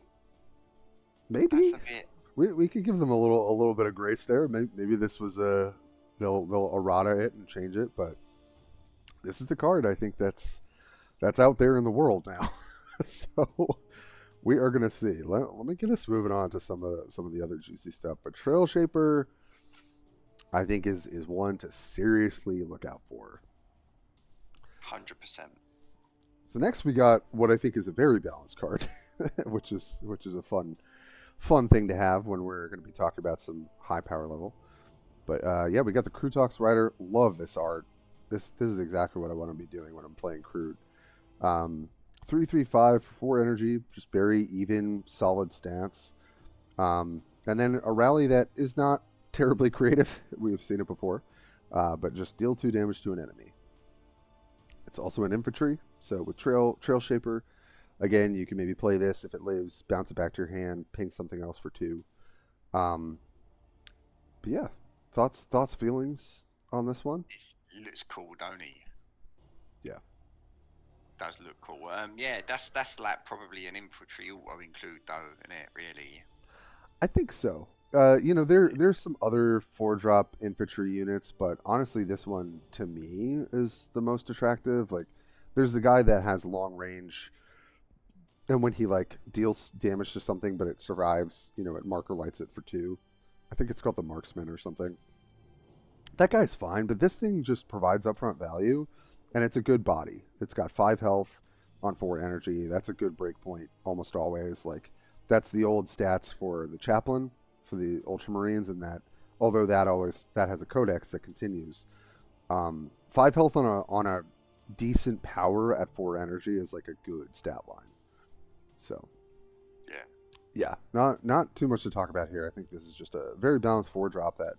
Maybe that's a bit. we could give them a little bit of grace there. Maybe this was they'll errata it and change it, but this is the card I think that's out there in the world now. So we are gonna see. Let me get us moving on to some of the other juicy stuff. But Trail Shaper, I think is one to seriously look out for. 100%. So next we got what I think is a very balanced card, which is a fun thing to have when we're going to be talking about some high power level. But yeah, we got the Kroot Rider. Love this art. This is exactly what I want to be doing when I'm playing Kroot. 3/3/5 for 4 energy, just very even, solid stance. And then a rally that is not terribly creative. We've seen it before, but just deal 2 damage to an enemy. It's also an infantry, so with Trail Shaper, again, you can maybe play this if it lives, bounce it back to your hand, ping something else for 2. But yeah, thoughts, feelings on this one? It looks cool, don't it? Yeah. Does look cool. Yeah, that's like probably an infantry auto include though, isn't it? Really. I think so. There's some other 4-drop infantry units, but honestly, this one to me is the most attractive. Like, there's the guy that has long range, and when he like deals damage to something, but it survives, it marker lights it for 2. I think it's called the Marksman or something. That guy's fine, but this thing just provides upfront value, and it's a good body. It's got 5 health. on 4 energy. That's a good break point almost always. Like, that's the old stats for the chaplain, for the Ultramarines, and that, although that has a codex that continues. 5 health on a decent power at 4 energy is like a good stat line. So, yeah, not too much to talk about here. I think this is just a very balanced 4 drop that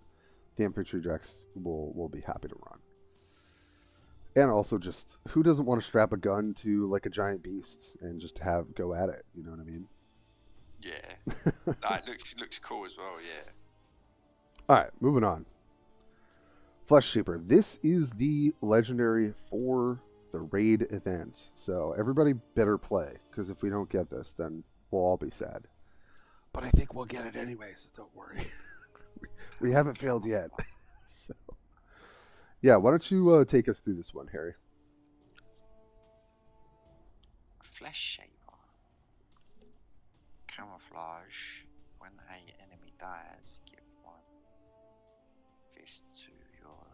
the infantry decks will be happy to run. And also, just who doesn't want to strap a gun to like a giant beast and just have go at it? You know what I mean? Yeah. No, it looks cool as well. Yeah. All right, moving on. Flesh Shaper. This is the legendary for the raid event. So everybody better play, because if we don't get this, then we'll all be sad. But I think we'll get it anyway, so don't worry. we haven't failed yet. So, yeah, why don't you take us through this one, Harry? Flesh Shaper. Camouflage. When an enemy dies, give 1 fist to your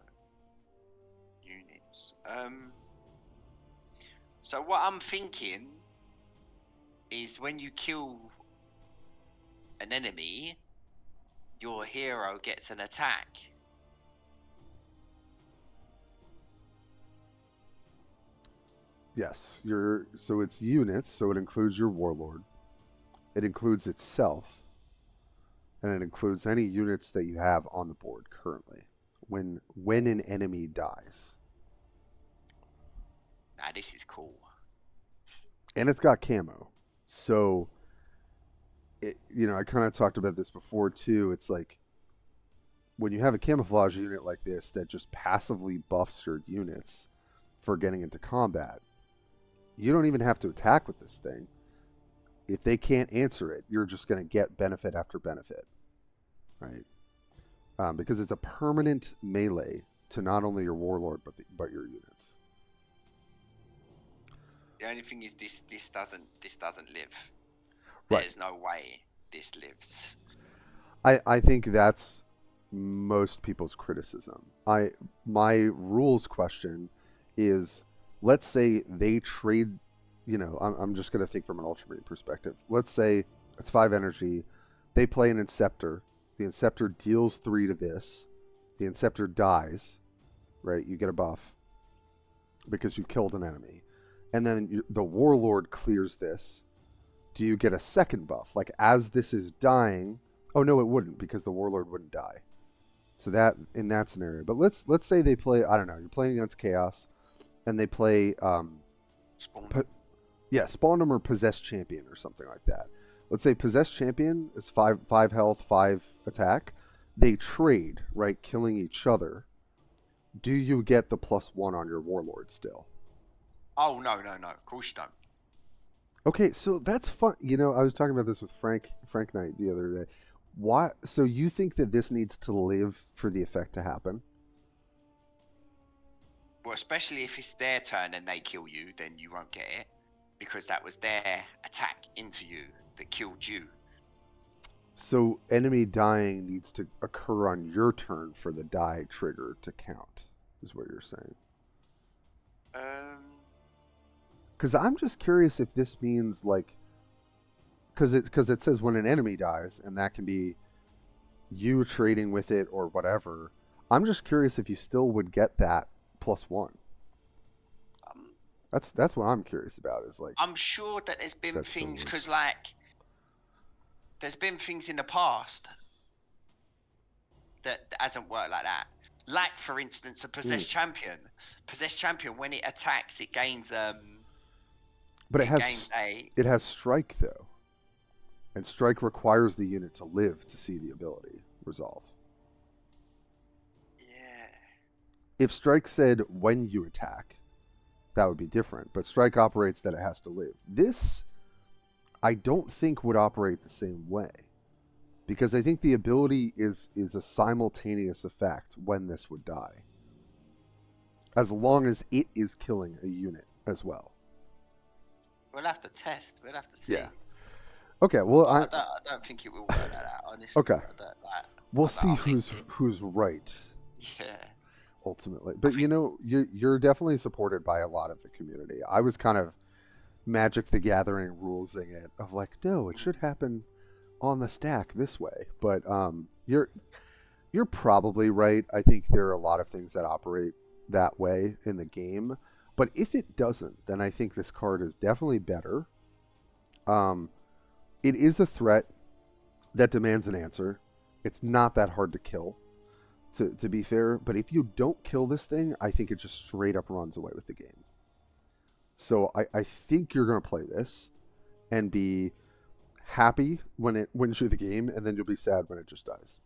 units. So what I'm thinking is when you kill an enemy, your hero gets an attack. Yes, so it's units, so it includes your warlord. It includes itself, and it includes any units that you have on the board currently. When an enemy dies. Nah, this is cool. And it's got camo. So, I kind of talked about this before too. It's like, when you have a camouflage unit like this that just passively buffs your units for getting into combat, you don't even have to attack with this thing. If they can't answer it, you're just going to get benefit after benefit, right? Because it's a permanent melee to not only your warlord but your units. The only thing is this doesn't live. Right. There's no way this lives. I think that's most people's criticism. My rules question is, let's say they trade, I'm just going to think from an Ultramarine perspective. Let's say it's 5 energy. They play an Inceptor. The Inceptor deals 3 to this. The Inceptor dies, right? You get a buff because you killed an enemy. And then the Warlord clears this. Do you get a second buff? Like, as this is dying... Oh, no, it wouldn't, because the Warlord wouldn't die. So that, in that scenario. But let's say they play, I don't know, you're playing against Chaos, and they play... Spawn them or Possessed Champion or something like that. Let's say Possessed Champion is 5 health, 5 attack. They trade, right, killing each other. Do you get the +1 on your Warlord still? Oh, no. Of course you don't. Okay, so that's fun. I was talking about this with Frank Knight the other day. Why? So you think that this needs to live for the effect to happen? Well, especially if it's their turn and they kill you, then you won't get it. Because that was their attack into you that killed you. So enemy dying needs to occur on your turn for the die trigger to count, is what you're saying. Because I'm just curious if this means, like... Because it says when an enemy dies, and that can be you trading with it or whatever. I'm just curious if you still would get that +1. That's what I'm curious about. Is like, I'm sure that there's been things, because there's been things in the past that hasn't worked like that. Like, for instance, a Possessed Champion. Possessed Champion, when it attacks, it gains But it has Strike though, and Strike requires the unit to live to see the ability resolve. Yeah. If Strike said when you attack, that would be different. But Strike operates that it has to live. This, I don't think would operate the same way, because I think the ability is a simultaneous effect when this would die, as long as it is killing a unit as well. We'll have to test. We'll have to see. Yeah. Okay. Well, I don't think it will work like that. Honestly. Okay. We'll see who's right. Yeah. Ultimately, but you're definitely supported by a lot of the community. I was kind of Magic the Gathering rulesing it of like, no, it should happen on the stack this way. But you're probably right. I think there are a lot of things that operate that way in the game. But if it doesn't, then I think this card is definitely better. It is a threat that demands an answer. It's not that hard to kill, to be fair. But if you don't kill this thing, I think it just straight up runs away with the game. So I think you're going to play this and be happy when it wins you the game, and then you'll be sad when it just dies.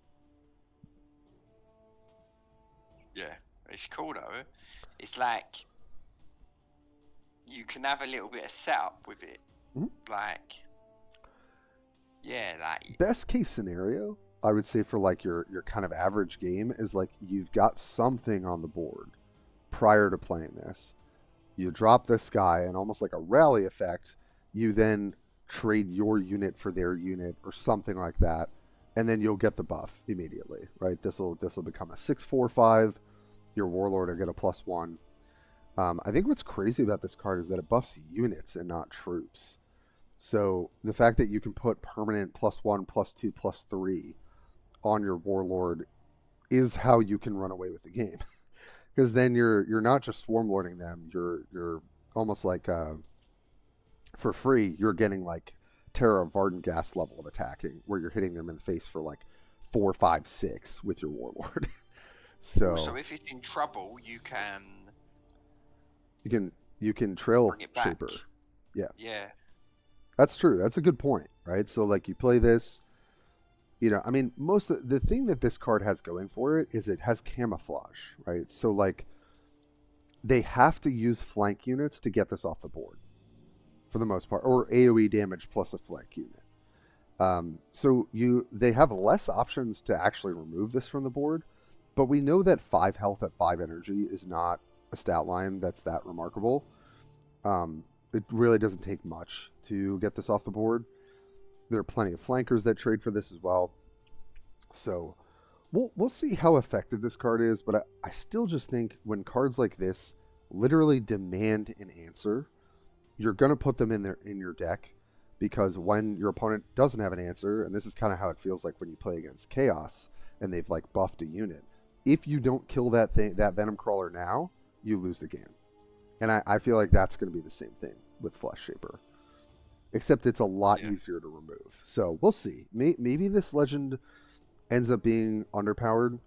Yeah, it's cool though. It's like you can have a little bit of setup with it. Mhm. Like, yeah, like Best case scenario, I would say for like your kind of average game is like you've got something on the board prior to playing this. You drop this guy, and almost like a rally effect, you then trade your unit for their unit or something like that, and then you'll get the buff immediately, right? This will become a 6/4/5. Your warlord will get a +1. I think what's crazy about this card is that it buffs units and not troops. So the fact that you can put permanent +1, +2, +3 on your warlord is how you can run away with the game. Because then you're not just swarm lording them. You're almost like for free. You're getting like Terra Vardenghast level of attacking, where you're hitting them in the face for like 4, 5, 6 with your warlord. so if it's in trouble, you can trail bring it back. shaper. Yeah. Yeah. That's true. That's a good point, right? So like you play this, I mean, most of the thing that this card has going for it is it has camouflage, right? So like they have to use flank units to get this off the board for the most part, or AoE damage plus a flank unit. So they have less options to actually remove this from the board, but we know that 5 health at 5 energy is not a stat line that's that remarkable. It really doesn't take much to get this off the board. There are plenty of flankers that trade for this as well. So we'll see how effective this card is, but I still just think when cards like this literally demand an answer, you're going to put them in your deck, because when your opponent doesn't have an answer, and this is kind of how it feels like when you play against Chaos and they've like buffed a unit, if you don't kill that Venom Crawler now, you lose the game. And I feel like that's going to be the same thing with Flesh Shaper, except it's a lot easier to remove. So we'll see. Maybe this legend ends up being underpowered.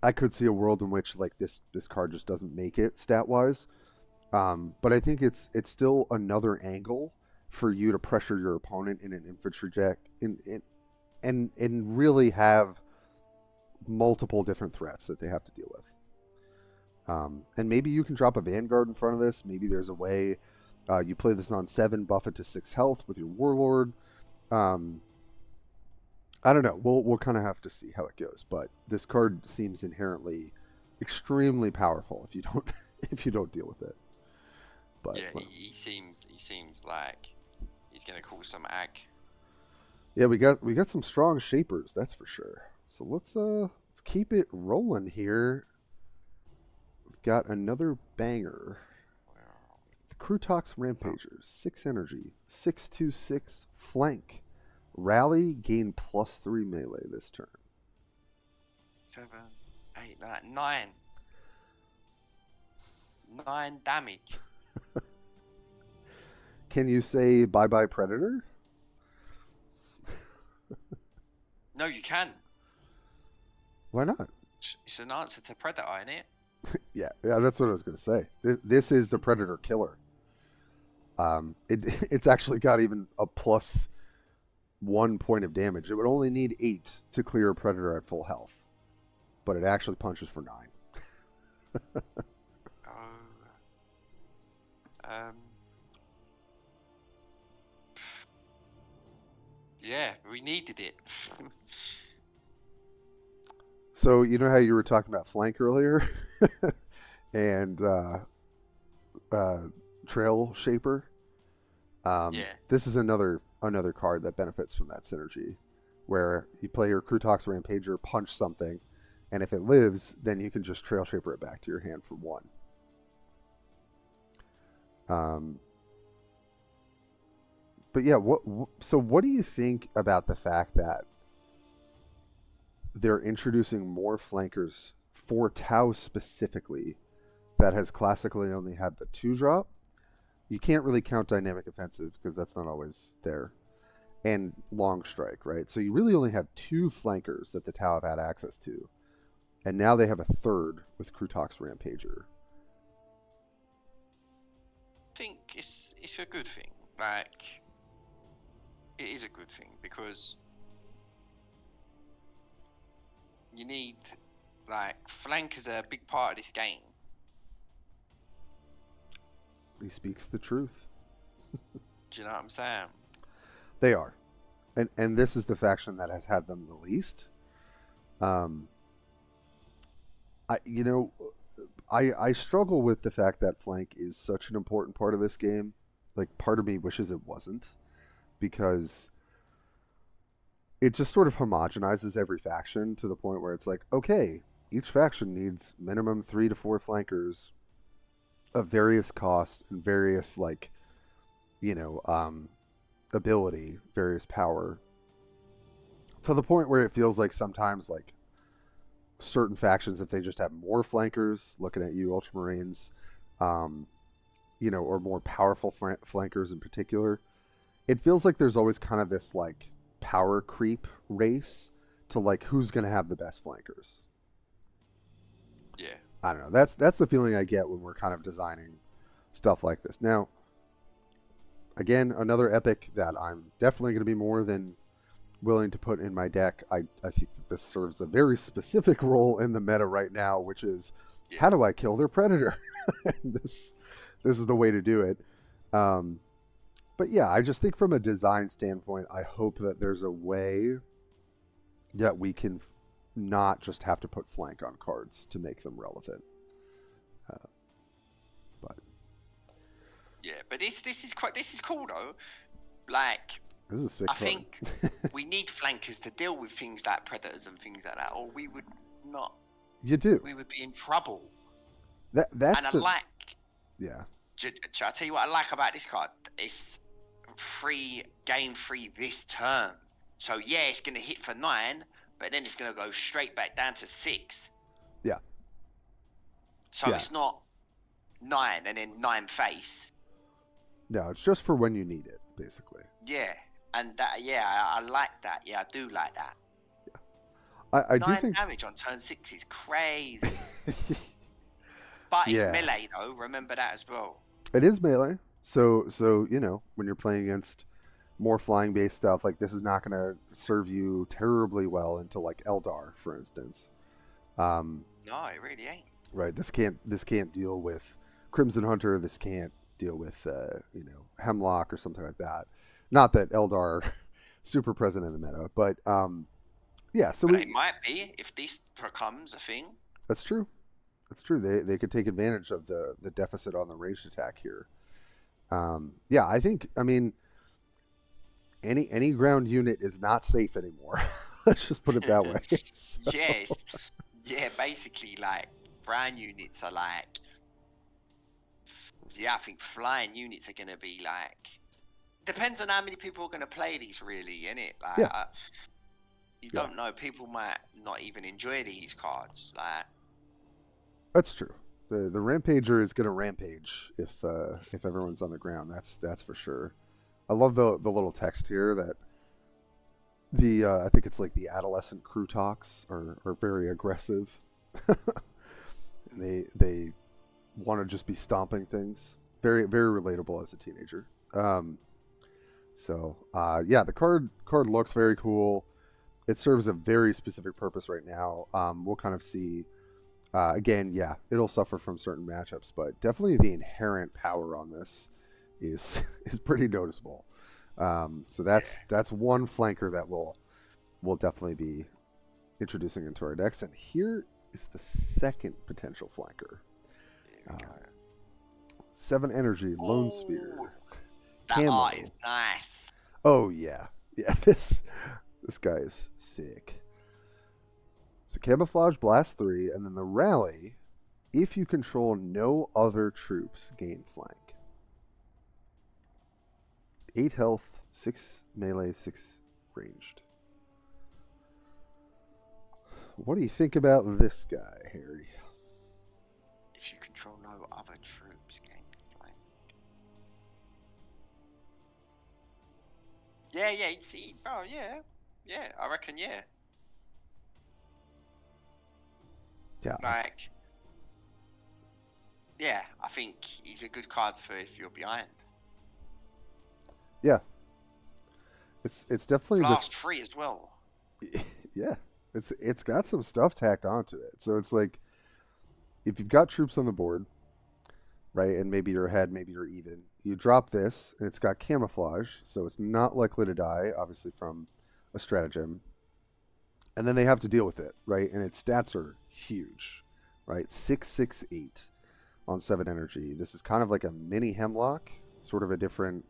I could see a world in which like this card just doesn't make it stat wise. But I think it's still another angle for you to pressure your opponent in an infantry deck and really have multiple different threats that they have to deal with. And maybe you can drop a Vanguard in front of this. Maybe there's a way you play this on 7, buff it to 6 health with your Warlord. I don't know. We'll kind of have to see how it goes. But this card seems inherently extremely powerful if you don't deal with it. But yeah, he seems like he's gonna cause some ag. Yeah, we got some strong shapers, that's for sure. So let's keep it rolling here. We've got another banger. The Kroot Rampagers, 6 energy, 6/6 flank. Rally, gain +3 melee this turn. 7, 8, 9. 9 damage. Can you say bye-bye Predator? No, you can. Why not? It's an answer to Predator, isn't it? Yeah, that's what I was going to say. This is the Predator killer. It's actually got even a +1 point of damage. It would only need 8 to clear a Predator at full health, but it actually punches for 9. Yeah, we needed it. So you know how you were talking about flank earlier, and Trail Shaper. Yeah. This is another card that benefits from that synergy, where you play your Kroot Rampager, punch something, and if it lives, then you can just Trail Shaper it back to your hand for 1. But yeah, so what do you think about the fact that they're introducing more flankers for Tau specifically that has classically only had the 2-drop? You can't really count dynamic offensive because that's not always there. And long strike, right? So you really only have 2 flankers that the Tau have had access to. And now they have a third with Kroot's Rampager. I think it's a good thing. Like, it is a good thing because you need, like, flankers are a big part of this game. He speaks the truth. Do you know what I'm saying? They are. And this is the faction that has had them the least. I struggle with the fact that flank is such an important part of this game. Like, part of me wishes it wasn't, because it just sort of homogenizes every faction to the point where it's like, okay, each faction needs minimum 3 to 4 flankers of various costs and various, like, ability, various power, to the point where it feels like sometimes, like, certain factions, if they just have more flankers, looking at you Ultramarines, or more powerful flankers in particular, it feels like there's always kind of this, like, power creep race to, like, who's going to have the best flankers. Yeah. I don't know. That's the feeling I get when we're kind of designing stuff like this. Now, again, another epic that I'm definitely going to be more than willing to put in my deck. I think that this serves a very specific role in the meta right now, which is, how do I kill their predator? This is the way to do it. But yeah, I just think from a design standpoint, I hope that there's a way that we can not just have to put flank on cards to make them relevant. But this is cool though. Like, this is a sick I card. think we need flankers to deal with things like predators and things like that, or we would not. You do. We would be in trouble. That's and the... I like. Yeah. Shall I tell you what I like about this card? It's game free this turn. So yeah, it's gonna hit for 9, but then it's gonna go straight back down to 6. Yeah. So it's not 9 and then 9 face. No, it's just for when you need it, basically. Yeah, and that, I like that. Yeah, I do like that. Yeah. I 9 do think damage on turn 6 is crazy. But it's melee though, remember that as well. It is melee. So when you're playing against more flying based stuff, like, this is not going to serve you terribly well into, like, Eldar, for instance. No, it really ain't. Right. This can't deal with Crimson Hunter. This can't deal with Hemlock or something like that. Not that Eldar are super present in the meta, but So it might be if this becomes a thing. That's true. That's true. They could take advantage of the deficit on the ranged attack here. I think, any ground unit is not safe anymore. Let's just put it that way. So. Yes. Yeah, basically, like, ground units are like... Yeah, I think flying units are going to be like... Depends on how many people are going to play these, really, innit? Like, you don't know. People might not even enjoy these cards. Like, that's true. The Rampager is going to rampage if everyone's on the ground. That's for sure. I love the little text here that I think it's like the adolescent Kroots are very aggressive. And they want to just be stomping things. Very, very relatable as a teenager. The card looks very cool. It serves a very specific purpose right now. We'll kind of see. Again, it'll suffer from certain matchups, but definitely the inherent power on this is pretty noticeable. So that's one flanker that we'll definitely be introducing into our decks. And here is the second potential flanker. 7 energy, Lone Spear. That art is nice. Oh yeah. This guy is sick. So Camouflage, Blast 3, and then the Rally. If you control no other troops, gain flank. 8 health, 6 melee, 6 ranged. What do you think about this guy, Harry? If you control no other troops, gain flank. Yeah, see, oh yeah, I reckon, yeah. Yeah. Like, yeah, I think he's a good card for if you're behind. Yeah. It's definitely Blast this. 3 as well. Yeah. It's got some stuff tacked onto it. So it's like, if you've got troops on the board, right, and maybe you're ahead, maybe you're even, you drop this, and it's got camouflage, so it's not likely to die, obviously, from a stratagem. And then they have to deal with it, right? And its stats are huge, right? 668 on 7 energy. This is kind of like a mini Hemlock, sort of a different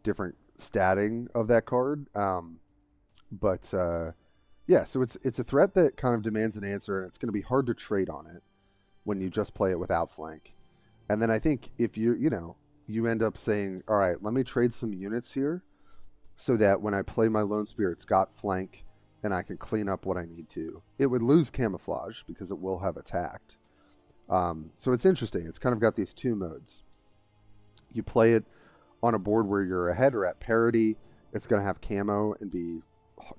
statting of that card. But yeah, so it's a threat that kind of demands an answer, and it's going to be hard to trade on it when you just play it without flank. And then I think if you end up saying, all right, let me trade some units here so that when I play my Lone Spear, it's got flank and I can clean up what I need to. It would lose camouflage because it will have attacked. So it's interesting. It's kind of got these two modes. You play it on a board where you're ahead or at parity. It's going to have camo and be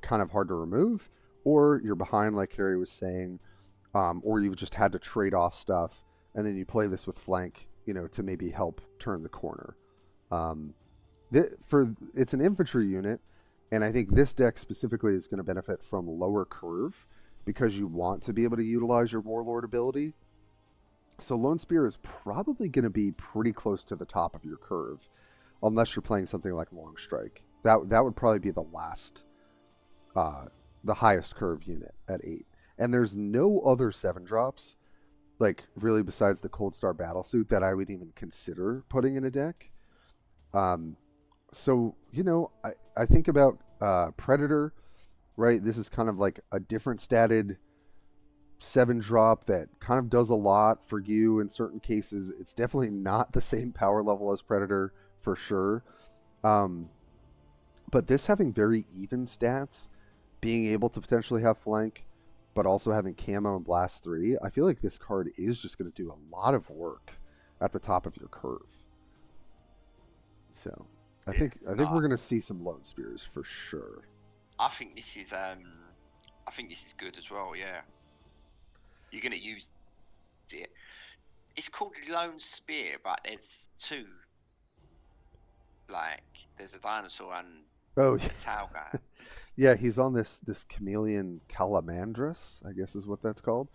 kind of hard to remove. Or you're behind, like Harry was saying, or you've just had to trade off stuff, and then you play this with flank, to maybe help turn the corner. It's an infantry unit, and I think this deck specifically is going to benefit from lower curve because you want to be able to utilize your Warlord ability. So Lone Spear is probably going to be pretty close to the top of your curve, unless you're playing something like Long Strike. That would probably be the last, the highest curve unit at 8. And there's no other 7-drops, like really besides the Cold Star Battlesuit, that I would even consider putting in a deck. So, I think about Predator, right? This is kind of like a different statted 7-drop that kind of does a lot for you in certain cases. It's definitely not the same power level as Predator, for sure. But this having very even stats, being able to potentially have flank, but also having camo and blast 3, I feel like this card is just going to do a lot of work at the top of your curve. So I think we're going to see some Lone Spears for sure. I think this is good as well. Yeah, you're going to use it. It's called Lone Spear, but there's two. Like, there's a dinosaur and a Tau guy. Yeah, he's on this chameleon calamandrus, I guess is what that's called.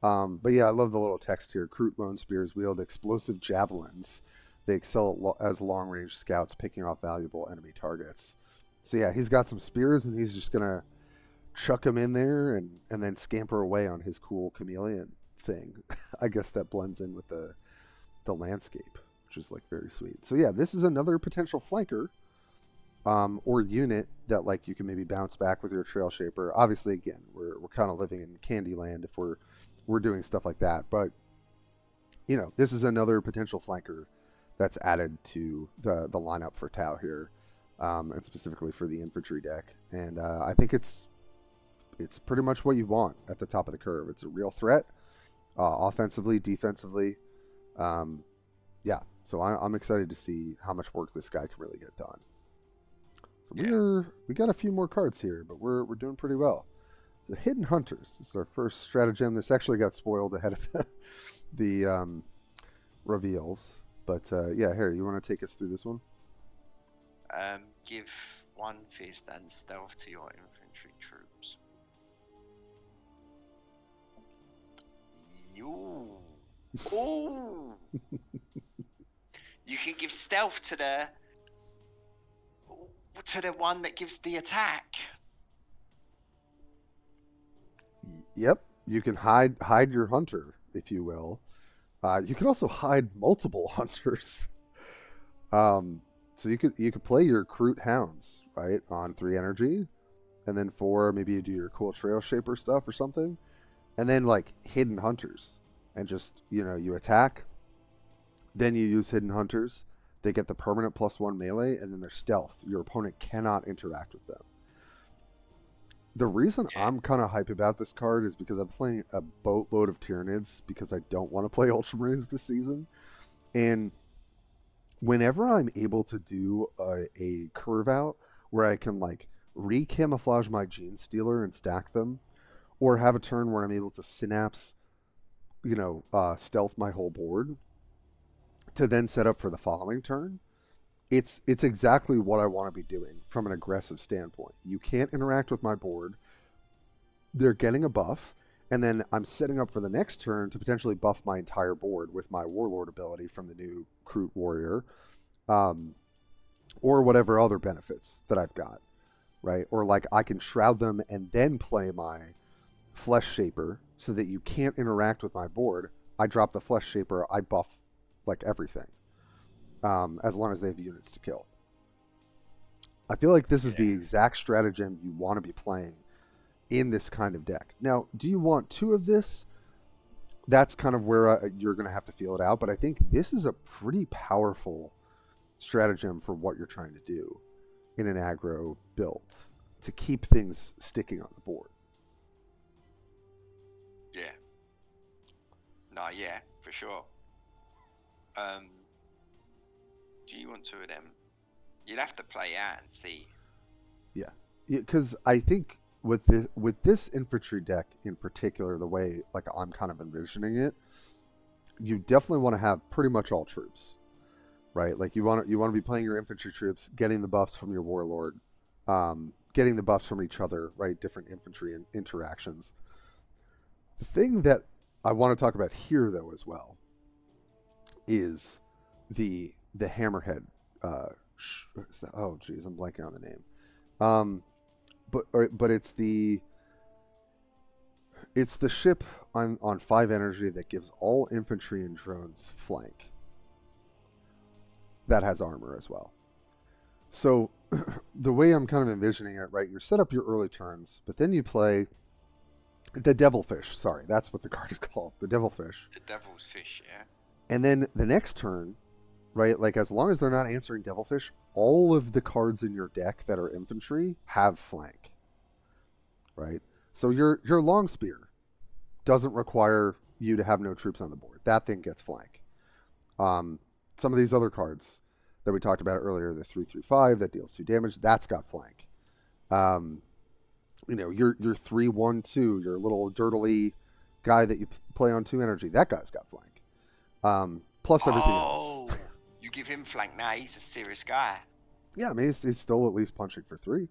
But yeah, I love the little text here. Kroot Lone Spears wield explosive javelins. They excel as long-range scouts, picking off valuable enemy targets. So yeah, he's got some spears, and he's just gonna chuck them in there and then scamper away on his cool chameleon thing. I guess that blends in with the landscape, which is like very sweet. So yeah, this is another potential flanker. Or unit that like you can maybe bounce back with your Trail Shaper. Obviously, again, we're kind of living in Candyland if we're doing stuff like that. But this is another potential flanker that's added to the lineup for Tau here, and specifically for the infantry deck. And I think it's pretty much what you want at the top of the curve. It's a real threat, offensively, defensively. Yeah, so I'm excited to see how much work this guy can really get done. So we got a few more cards here, but we're doing pretty well. The Hidden Hunters. This is our first stratagem. This actually got spoiled ahead of the reveals. But yeah, Harry, you want to take us through this one? Give 1 fist and stealth to your infantry troops. Ooh. You can give stealth to the one that gives the attack. Yep, you can hide your hunter, if you will. You can also hide multiple hunters. So you could play your Kroot Hounds, right, on 3 energy, and then 4 maybe you do your cool Trail Shaper stuff or something, and then like Hidden Hunters, and just you attack, then you use Hidden Hunters, They get the permanent +1 melee, and then they're stealth. Your opponent cannot interact with them. The reason Yeah. I'm kind of hype about this card is because I'm playing a boatload of Tyranids because I don't want to play Ultramarines this season. And whenever I'm able to do a curve out where I can like re-camouflage my Gene Stealer and stack them, or have a turn where I'm able to synapse, stealth my whole board to then set up for the following turn, it's exactly what I want to be doing from an aggressive standpoint. You can't interact with my board. They're getting a buff, and then I'm setting up for the next turn to potentially buff my entire board with my Warlord ability from the new Kroot Warrior, or whatever other benefits that I've got, right? Or like I can shroud them and then play my Flesh Shaper so that you can't interact with my board. I drop the Flesh Shaper, I buff like everything, as long as they have units to kill. I feel like this is the exact stratagem you want to be playing in this kind of deck. Now, do you want 2 of this? That's kind of where you're going to have to feel it out, but I think this is a pretty powerful stratagem for what you're trying to do in an aggro build to keep things sticking on the board. Yeah. No, yeah, for sure. Do you want 2 of them? You'd have to play out and see. Yeah, because I think with this infantry deck in particular, the way like I'm kind of envisioning it, you definitely want to have pretty much all troops, right? Like you want to be playing your infantry troops, getting the buffs from your warlord, getting the buffs from each other, right? Different infantry interactions. The thing that I want to talk about here, though, as well, is the Hammerhead. Oh, geez, I'm blanking on the name. But it's the ship on 5 energy that gives all infantry and drones flank. That has armor as well. So the way I'm kind of envisioning it, right? You set up your early turns, but then you play the Devilfish. Sorry, that's what the card is called. The Devilfish. The Devil's Fish, yeah. And then the next turn, right? Like as long as they're not answering Devilfish, all of the cards in your deck that are infantry have flank. Right? So your long spear doesn't require you to have no troops on the board. That thing gets flank. Some of these other cards that we talked about earlier, the 3/5 that deals 2 damage, that's got flank. Your 3/1/2, your little dirtily guy that you play on 2 energy, that guy's got flank. Plus everything else. You give him flank now. He's a serious guy. Yeah, I mean he's still at least punching for 3.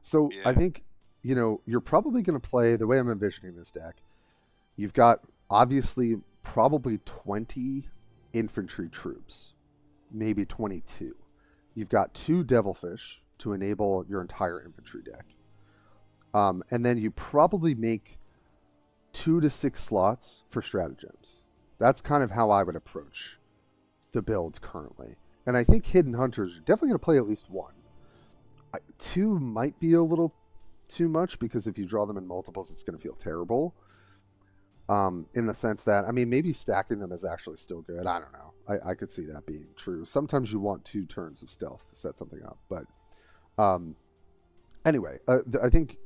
So yeah. I think you're probably going to play the way I'm envisioning this deck. You've got obviously probably 20 infantry troops, maybe 22. You've got 2 Devilfish to enable your entire infantry deck. And then you probably make 2 to 6 slots for stratagems. That's kind of how I would approach the build currently. And I think Hidden Hunters are definitely going to play at least 1. 2 might be a little too much because if you draw them in multiples, it's going to feel terrible. In the sense that, I mean, maybe stacking them is actually still good. I don't know. I could see that being true. Sometimes you want 2 turns of stealth to set something up. But anyway, I think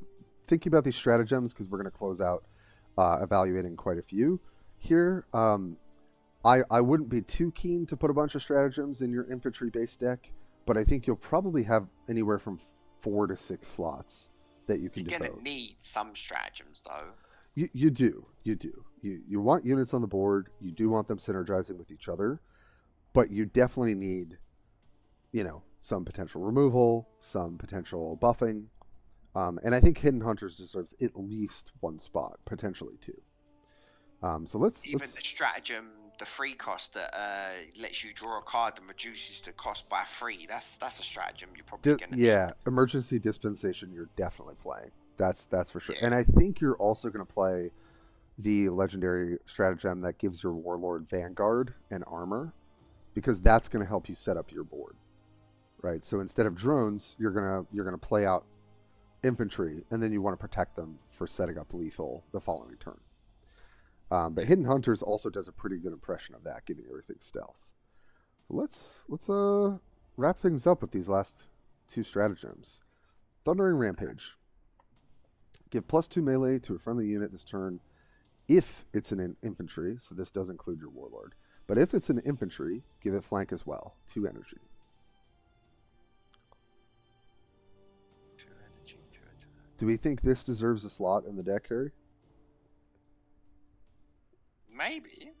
thinking about these stratagems, because we're going to close out evaluating quite a few here. I wouldn't be too keen to put a bunch of stratagems in your infantry-based deck, but I think you'll probably have anywhere from 4 to 6 slots that you can devote. You're going to need some stratagems, though. You do. You want units on the board. You do want them synergizing with each other, but you definitely need, some potential removal, some potential buffing, and I think Hidden Hunters deserves at least 1 spot, potentially 2. So let's the stratagem, the free cost that lets you draw a card and reduces the cost by 3. That's a stratagem you're probably going to need. Emergency Dispensation you're definitely playing. That's for sure. Yeah. And I think you're also going to play the legendary stratagem that gives your warlord Vanguard and armor, because that's going to help you set up your board, right? So instead of drones, you're gonna play out infantry, and then you want to protect them for setting up lethal the following turn. But Hidden Hunters also does a pretty good impression of that, giving everything stealth. So let's wrap things up with these last two stratagems. Thundering Rampage. Give +2 melee to a friendly unit this turn if it's an infantry, so this does include your warlord. But if it's an infantry, give it flank as well, 2 energy. 2 energy, 2 attack. Do we think this deserves a slot in the deck, Harry? Maybe.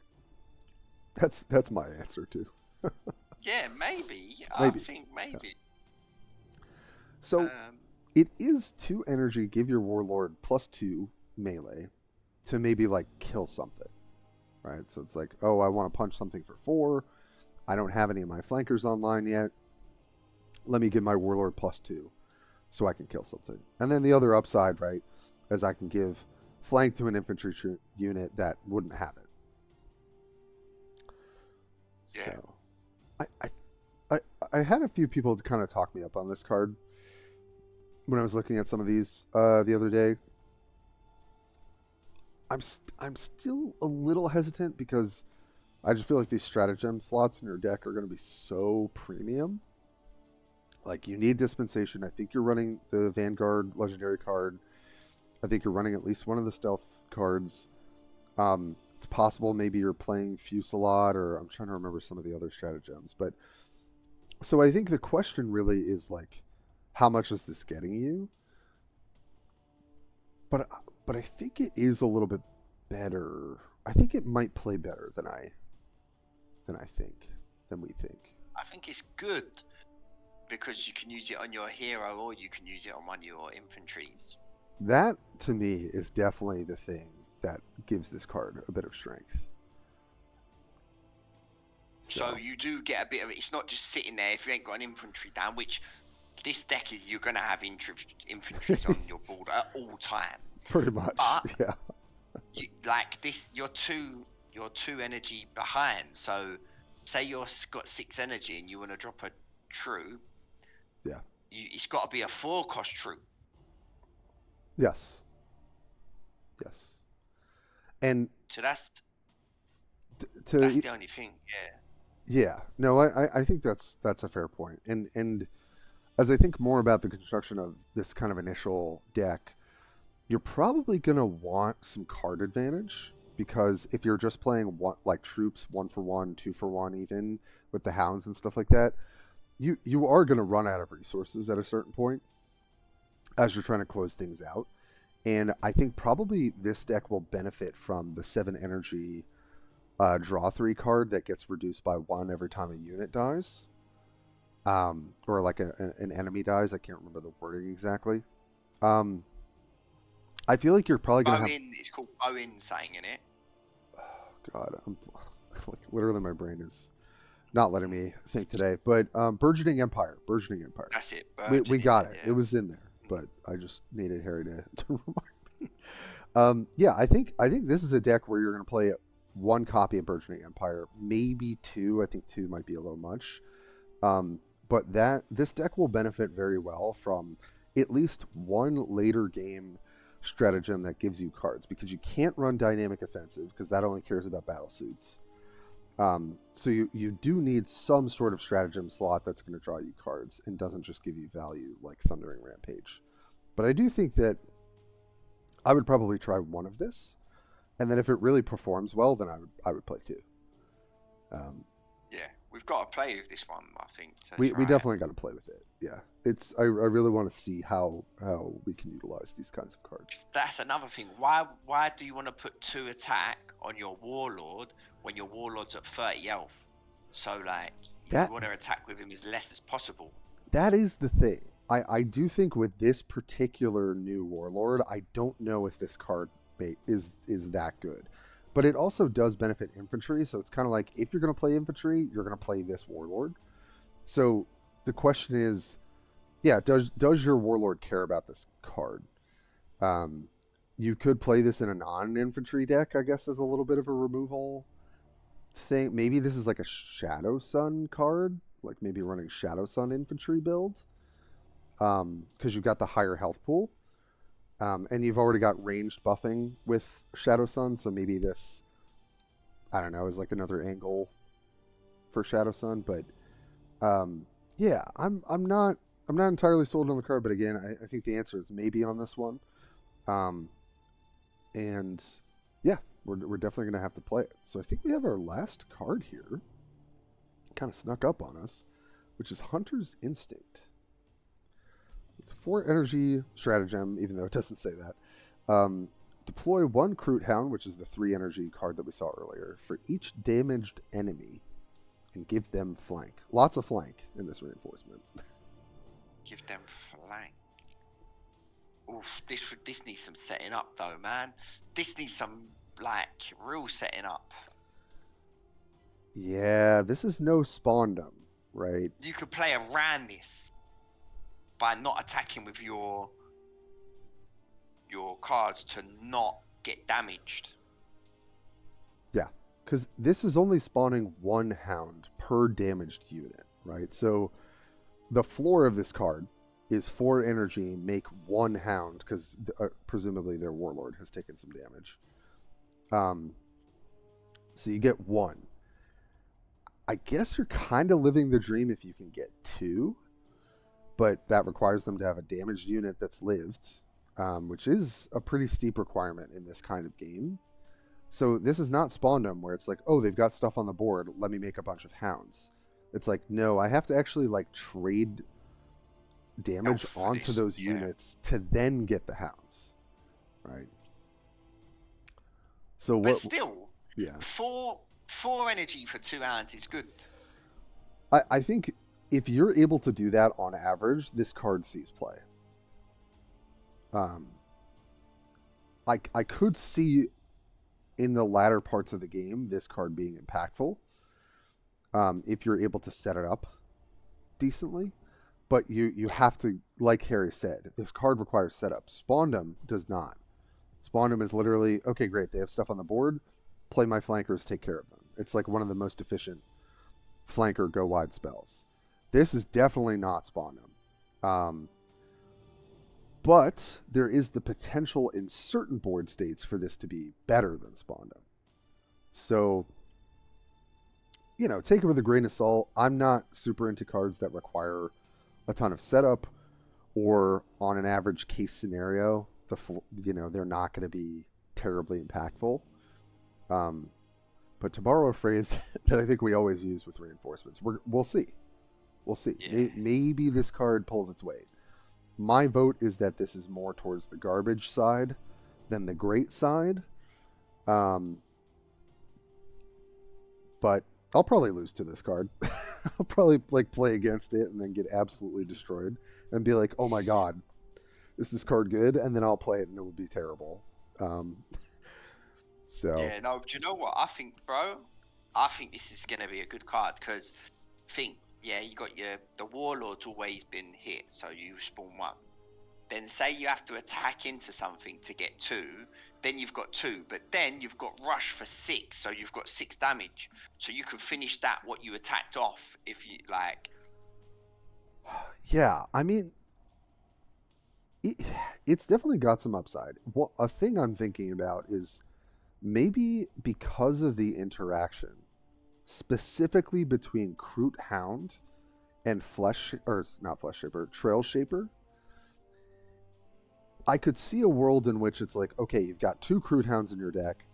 That's my answer too. Yeah, maybe. Maybe. I think maybe. Yeah. So it is 2 energy. Give your warlord +2 melee to maybe like kill something, right? So it's like, oh, I want to punch something for 4. I don't have any of my flankers online yet. Let me give my warlord +2 so I can kill something. And then the other upside, right, is I can give flank to an infantry unit that wouldn't have it. Yeah. So I had a few people kind of talk me up on this card when I was looking at some of these the other day. I'm still a little hesitant because I just feel like these stratagem slots in your deck are going to be so premium. Like, you need dispensation. I think you're running the Vanguard legendary card. I think you're running at least one of the stealth cards. It's possible maybe you're playing Fusillade, or I'm trying to remember some of the other stratagems. But so I think the question really is like, how much is this getting you? But I think it is a little bit better. I think it might play better than we think. I think it's good because you can use it on your hero or you can use it on one of your infantries. That, to me, is definitely the thing that gives this card a bit of strength. So you do get a bit of it. It's not just sitting there if you ain't got an infantry down, which this deck is, you're going to have infantries on your board at all time. Pretty much, but yeah. Like this, you're two energy behind. So say you're got 6 energy and you want to drop a troop. Yeah. It's got to be a 4-cost troop. Yes. And so that's the only thing. Yeah. No, I think that's a fair point. And as I think more about the construction of this kind of initial deck, you're probably going to want some card advantage, because if you're just playing like troops 1-for-1, 2-for-1 even with the hounds and stuff like that, you are going to run out of resources at a certain point as you're trying to close things out. And I think probably this deck will benefit from the 7 energy draw 3 card that gets reduced by 1 every time a unit dies. Or like an enemy dies. I can't remember the wording exactly. I feel like you're probably going to have... It's called Bowen saying in it. Oh, God. I'm like, literally my brain is not letting me think today. But Burgeoning Empire. That's it. We got it. Yeah. It was in there. But I just needed Harry to remind me. Yeah, I think this is a deck where you're going to play 1 copy of Burgeoning Empire. Maybe 2. I think 2 might be a little much. But this deck will benefit very well from at least 1 later game stratagem that gives you cards, because you can't run dynamic offensive because that only cares about battle suits. So you do need some sort of stratagem slot that's going to draw you cards and doesn't just give you value like Thundering Rampage. But I do think that I would probably try 1 of this, and then if it really performs well, then I would play 2. Yeah, we've got to play with this one, I think. We definitely got to play with it. Yeah, I really want to see how we can utilize these kinds of cards. That's another thing. Why do you want to put 2 attack on your warlord when your warlord's at 30 health? So like you want to attack with him as less as possible. That is the thing. I do think with this particular new warlord, I don't know if this card is that good. But it also does benefit infantry, so it's kind of like, if you're going to play infantry, you're going to play this warlord. So the question is, yeah, does your warlord care about this card? You could play this in a non-infantry deck, I guess, as a little bit of a removal thing. Maybe this is like a Shadow Sun card, like maybe running Shadow Sun infantry build, because you've got the higher health pool. And you've already got ranged buffing with Shadow Sun, so maybe this, I don't know, is like another angle for Shadow Sun, but yeah, I'm not entirely sold on the card, but again, I think the answer is maybe on this one. Um, and yeah, we're definitely gonna have to play it. So I think we have our last card here. Kind of snuck up on us, which is Hunter's Instinct. It's a 4 energy stratagem, even though it doesn't say that. Deploy 1 Kroot Hound, which is the 3 energy card that we saw earlier, for each damaged enemy, and give them flank. Lots of flank in this reinforcement. Give them flank. Oof, this needs some setting up though, man. This needs some like real setting up. Yeah, this is no Spawndom, right? You could play around this by not attacking with your cards to not get damaged. Yeah, because this is only spawning 1 hound per damaged unit, right? So the floor of this card is 4 energy, make 1 hound, because presumably their warlord has taken some damage. So you get 1. I guess you're kind of living the dream if you can get 2, but that requires them to have a damaged unit that's lived, which is a pretty steep requirement in this kind of game. So this is not Spawndom where it's like, oh, they've got stuff on the board, let me make a bunch of hounds. It's like, no, I have to actually like trade damage onto those units to then get the hounds, right? So but what? Still, yeah, 4 energy for 2 hounds is good. I think if you're able to do that on average, this card sees play. I could see in the latter parts of the game this card being impactful if you're able to set it up decently. But you have to, like Harry said, this card requires setup. Spawndom does not. Spawndom is literally, okay, great, they have stuff on the board, play my flankers, take care of them. It's like one of the most efficient flanker go wide spells. This is definitely not Spawndom. But there is the potential in certain board states for this to be better than Spawndom. So, you know, take it with a grain of salt. I'm not super into cards that require a ton of setup, or on an average case scenario, they're not going to be terribly impactful. But to borrow a phrase that I think we always use with reinforcements, we'll see. We'll see. Yeah. Maybe this card pulls its weight. My vote is that this is more towards the garbage side than the great side. But I'll probably lose to this card. I'll probably play against it and then get absolutely destroyed and be like, oh my god, is this card good? And then I'll play it and it will be terrible. So yeah, no, do you know what I think, bro? I think this is going to be a good card because you got the warlord's always been hit, so you spawn 1. Then say you have to attack into something to get 2, then you've got 2, but then you've got rush for 6, so you've got 6 damage. So you can finish that what you attacked off if you like. Yeah, I mean, it's definitely got some upside. A thing I'm thinking about is maybe because of the interaction, specifically between Kroot Hound and Trail Shaper, I could see a world in which it's like, okay, you've got 2 Kroot Hounds in your deck.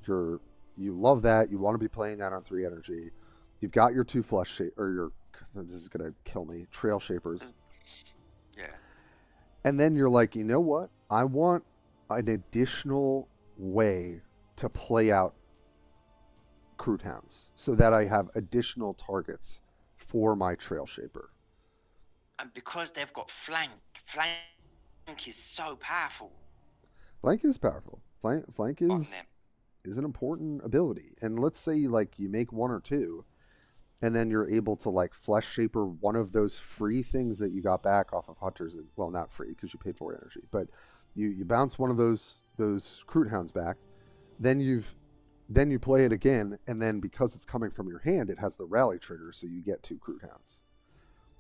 You love that. You want to be playing that on 3 energy. You've got your 2 this is going to kill me, Trail Shapers. Yeah. And then you're like, you know what? I want an additional way to play out Kroot Hounds so that I have additional targets for my Trail Shaper. And because they've got flank is so powerful. Flank is powerful. Flank is an important ability. And let's say you make 1 or 2, and then you're able to Flesh Shaper one of those free things that you got back off of Hunters. Well, not free because you paid 4 energy, but you bounce one of those Kroot Hounds back. Then you play it again, and then because it's coming from your hand, it has the rally trigger, so you get 2 Kroot Hounds.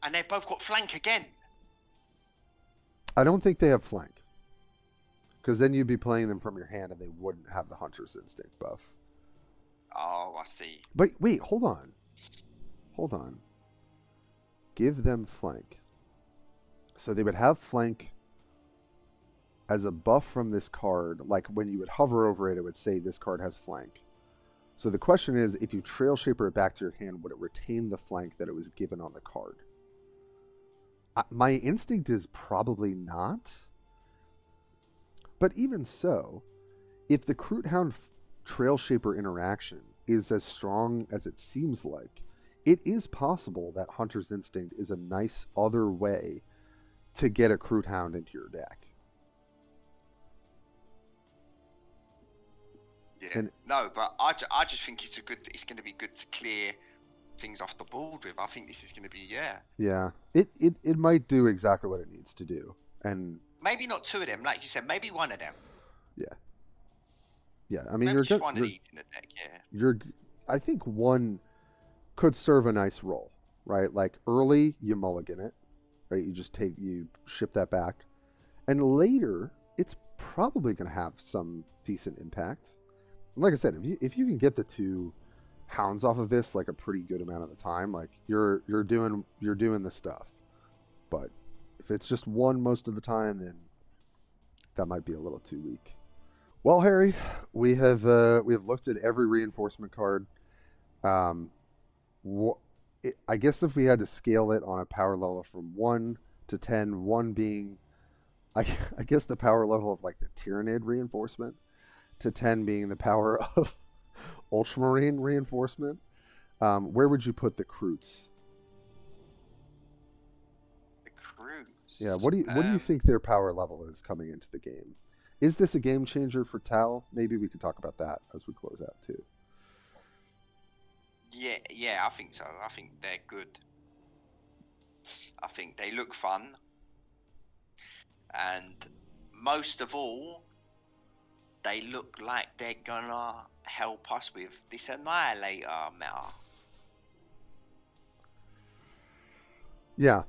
And they've both got flank again. I don't think they have flank, because then you'd be playing them from your hand, and they wouldn't have the Hunter's Instinct buff. Oh, I see. But wait, hold on. hold on. Give them flank. So they would have flank as a buff from this card. Like when you would hover over it, it would say this card has flank. So the question is, if you Trail Shaper it back to your hand, would it retain the flank that it was given on the card? My instinct is probably not. But even so, if the Kroot Hound Trail Shaper interaction is as strong as it seems like, it is possible that Hunter's Instinct is a nice other way to get a Kroot Hound into your deck. Yeah. And, no, but I just think it's going to be good to clear things off the board with. I think this is going to be Yeah. It might do exactly what it needs to do. And maybe not two of them, like you said, maybe one of them. Yeah. Yeah, I mean, maybe just one of these in the deck, I think one could serve a nice role, right? Like early, you mulligan it, right? You ship that back. And later, it's probably going to have some decent impact. And like I said, if you can get the two hounds off of this like a pretty good amount of the time, like you're doing the stuff. But if it's just one most of the time, then that might be a little too weak. Well, Harry, we have looked at every reinforcement card. I guess if we had to scale it on a power level from 1 to 10, 1 being, I guess the power level of like the Tyrannid reinforcement, to 10 being the power of Ultramarine reinforcement, where would you put the Kroots? The Kroots? Yeah, what do you think their power level is coming into the game? Is this a game changer for Tau? Maybe we could talk about that as we close out too. Yeah, I think so. I think they're good. I think they look fun. And most of all, they look like they're gonna help us with this Annihilator meta. Yeah,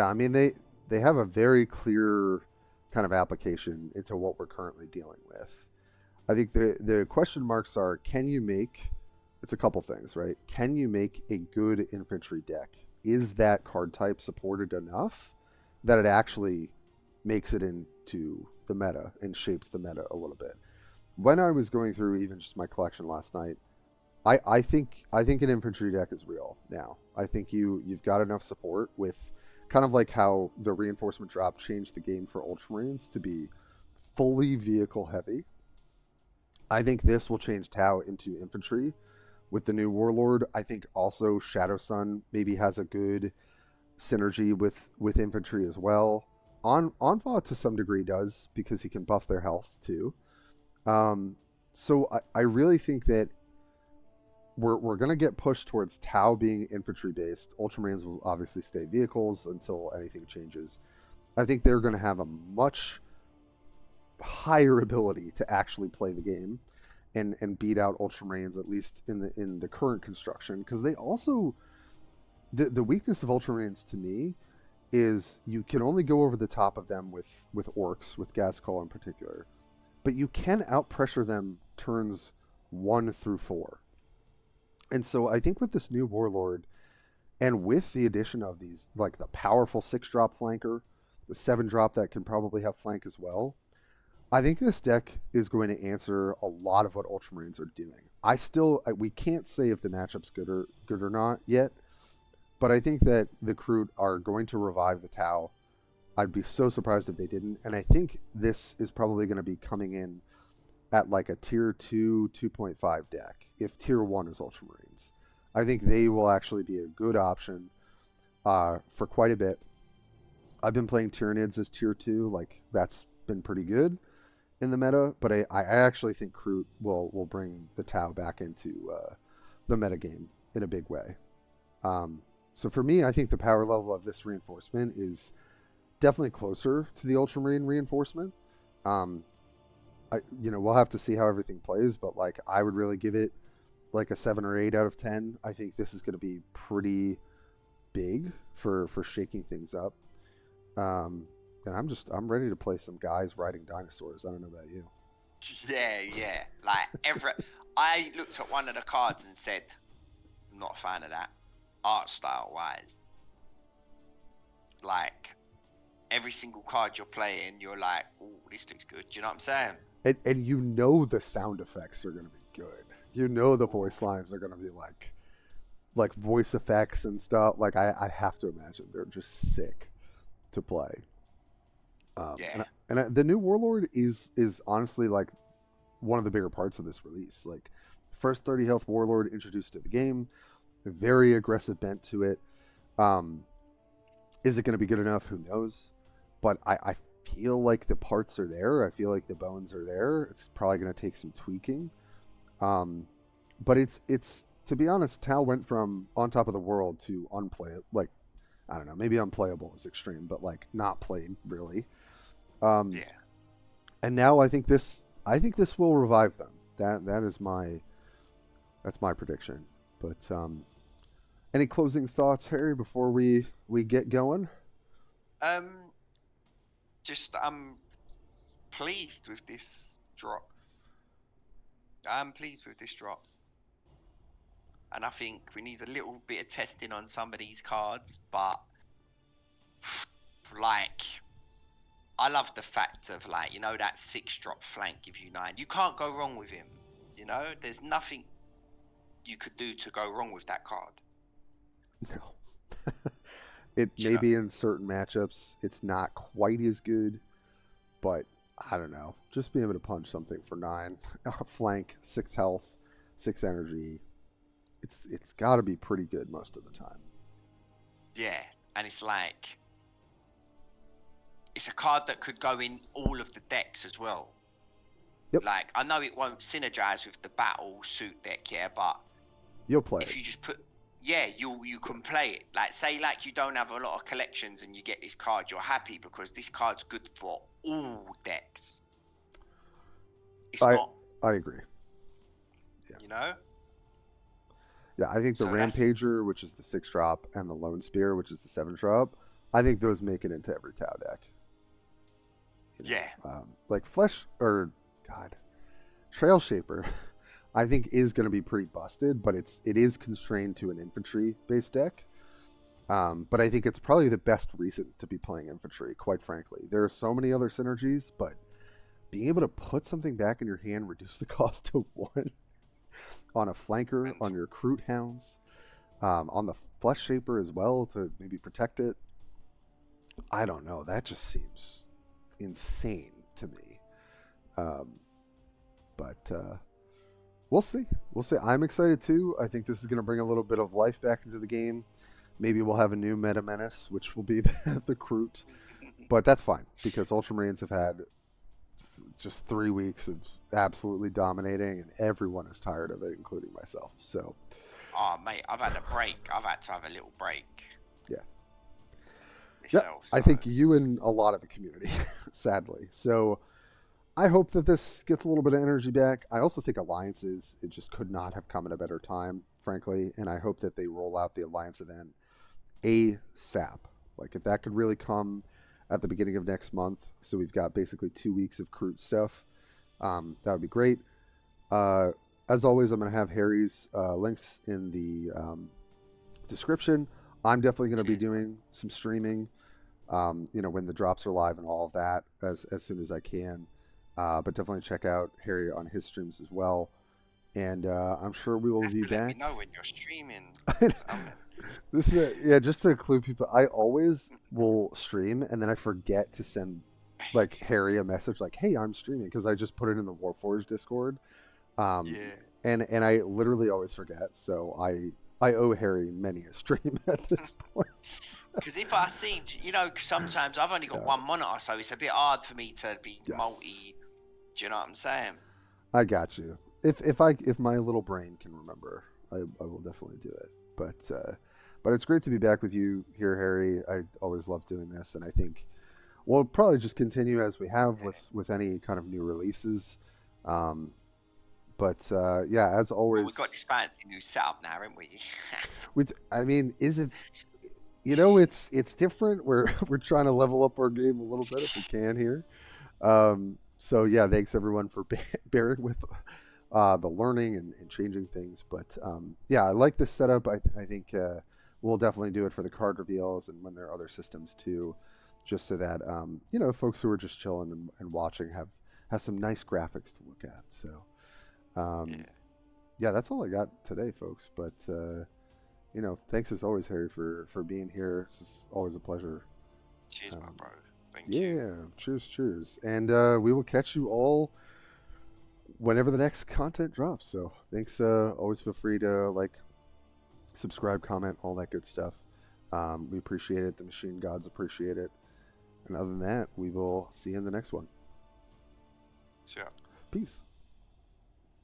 I mean they have a very clear kind of application into what we're currently dealing with. I think the question marks are, it's a couple things, right? Can you make a good infantry deck? Is that card type supported enough that it actually makes it into the meta and shapes the meta a little bit? When I was going through even just my collection last night, I think an infantry deck is real now. I think you've got enough support with kind of like how the reinforcement drop changed the game for Ultramarines to be fully vehicle heavy. I think this will change Tau into infantry with the new Warlord. I think also Shadow Sun maybe has a good synergy with infantry as well. Envoy to some degree does, because he can buff their health too. So I really think that we're going to get pushed towards Tau being infantry based. Ultramarines will obviously stay vehicles until anything changes. I think they're going to have a much higher ability to actually play the game and beat out Ultramarines, at least in the current construction, because they also, the weakness of Ultramarines to me is you can only go over the top of them with orcs, with Gaskull in particular, but you can outpressure them turns 1 through 4. And so I think with this new Warlord, and with the addition of these, like the powerful 6-drop flanker, the 7-drop that can probably have flank as well, I think this deck is going to answer a lot of what Ultramarines are doing. We can't say if the matchup's good or not yet, but I think that the Kroot are going to revive the Tau. I'd be so surprised if they didn't, and I think this is probably going to be coming in at like a tier 2, 2.5 deck, if tier 1 is Ultramarines. I think they will actually be a good option for quite a bit. I've been playing Tyrannids as tier 2, like that's been pretty good in the meta, but I actually think Kroot will bring the Tau back into the meta game in a big way. So for me, I think the power level of this reinforcement is definitely closer to the Ultramarine reinforcement. We'll have to see how everything plays, but like I would really give it like a 7 or 8 out of 10. I think this is going to be pretty big for shaking things up. And I'm ready to play some guys riding dinosaurs. I don't know about you. Yeah. Like I looked at one of the cards and said, not a fan of that. Art style wise, like every single card you're playing, you're like, oh, this looks good. Do you know what I'm saying? And you know the sound effects are going to be good. You know the voice lines are going to be like voice effects and stuff. Like I have to imagine they're just sick to play. Yeah. The new Warlord is honestly like one of the bigger parts of this release. Like first 30 health Warlord introduced to the game, very aggressive bent to it. Is it going to be good enough? Who knows? But I feel like the parts are there. I feel like the bones are there. It's probably going to take some tweaking. But it's to be honest, Tau went from on top of the world to unplayable. Like I don't know, maybe unplayable is extreme, but like not played really. Yeah. And now I think this will revive them. That's my prediction. But any closing thoughts, Harry, before we get going? Just I'm pleased with this drop. I'm pleased with this drop. And I think we need a little bit of testing on some of these cards, but like I love the fact of like, you know, that 6-drop flank gives you 9. You can't go wrong with him. You know, there's nothing you could do to go wrong with that card. No. It maybe in certain matchups it's not quite as good, but I don't know. Just being able to punch something for 9, flank, 6 health, 6 energy, it's got to be pretty good most of the time. Yeah, and it's like it's a card that could go in all of the decks as well. Yep. Like I know it won't synergize with the battle suit deck, yeah, but you'll play if you just put you can play it. Like say like you don't have a lot of collections and you get this card, you're happy because this card's good for all decks. I agree. Yeah. You know? Yeah, I think the Rampager, which is the 6-drop, and the Lone Spear, which is the 7-drop, I think those make it into every Tau deck. You know? Yeah. Like Trail Shaper, I think is going to be pretty busted, but it is constrained to an infantry-based deck. But I think it's probably the best reason to be playing infantry, quite frankly. There are so many other synergies, but being able to put something back in your hand, reduce the cost to 1 on a flanker, on your Kroot Hounds, on the Flesh Shaper as well to maybe protect it. I don't know. That just seems insane to me. But we'll see. We'll see. I'm excited too. I think this is going to bring a little bit of life back into the game. Maybe we'll have a new meta menace, which will be the Kroot. But that's fine because Ultramarines have had just 3 weeks of absolutely dominating, and everyone is tired of it, including myself. So, oh mate, I've had a break. I've had to have a little break. Yeah. Myself, yeah, so. I think you and a lot of the community, sadly. So, I hope that this gets a little bit of energy back. I also think Alliances, it just could not have come at a better time, frankly, and I hope that they roll out the Alliance event ASAP. Like, if that could really come at the beginning of next month, so we've got basically 2 weeks of Kroot stuff, that would be great. As always, I'm going to have Harry's links in the description. I'm definitely going to be doing some streaming, when the drops are live and all of that as soon as I can. But definitely check out Harry on his streams as well. And I'm sure we will be back. Let me know when you're streaming. This is just to include people. I always will stream and then I forget to send like Harry a message like, "Hey, I'm streaming," because I just put it in the Warpforge Discord. And I literally always forget. So I owe Harry many a stream at this point. Because if I see, sometimes I've only got one monitor, so it's a bit hard for me to be multi. Do you know what I'm saying? I got you. If my little brain can remember, I will definitely do it. But it's great to be back with you here, Harry. I always love doing this, and I think we'll probably just continue as we have with any kind of new releases. As always, we've got this fancy new setup now, haven't we? Is it? It's different. We're trying to level up our game a little bit if we can here. Thanks everyone for bearing with the learning and changing things. But yeah, I like this setup. I think we'll definitely do it for the card reveals and when there are other systems too, just so that folks who are just chilling and watching have some nice graphics to look at. So Yeah. yeah, that's all I got today, folks. But thanks as always, Harry, for being here. It's always a pleasure. Cheers, my bro. Thank you. Yeah, cheers. And we will catch you all whenever the next content drops. So thanks. Always feel free to subscribe, comment, all that good stuff. We appreciate it. The machine gods appreciate it. And other than that, we will see you in the next one. So. Peace.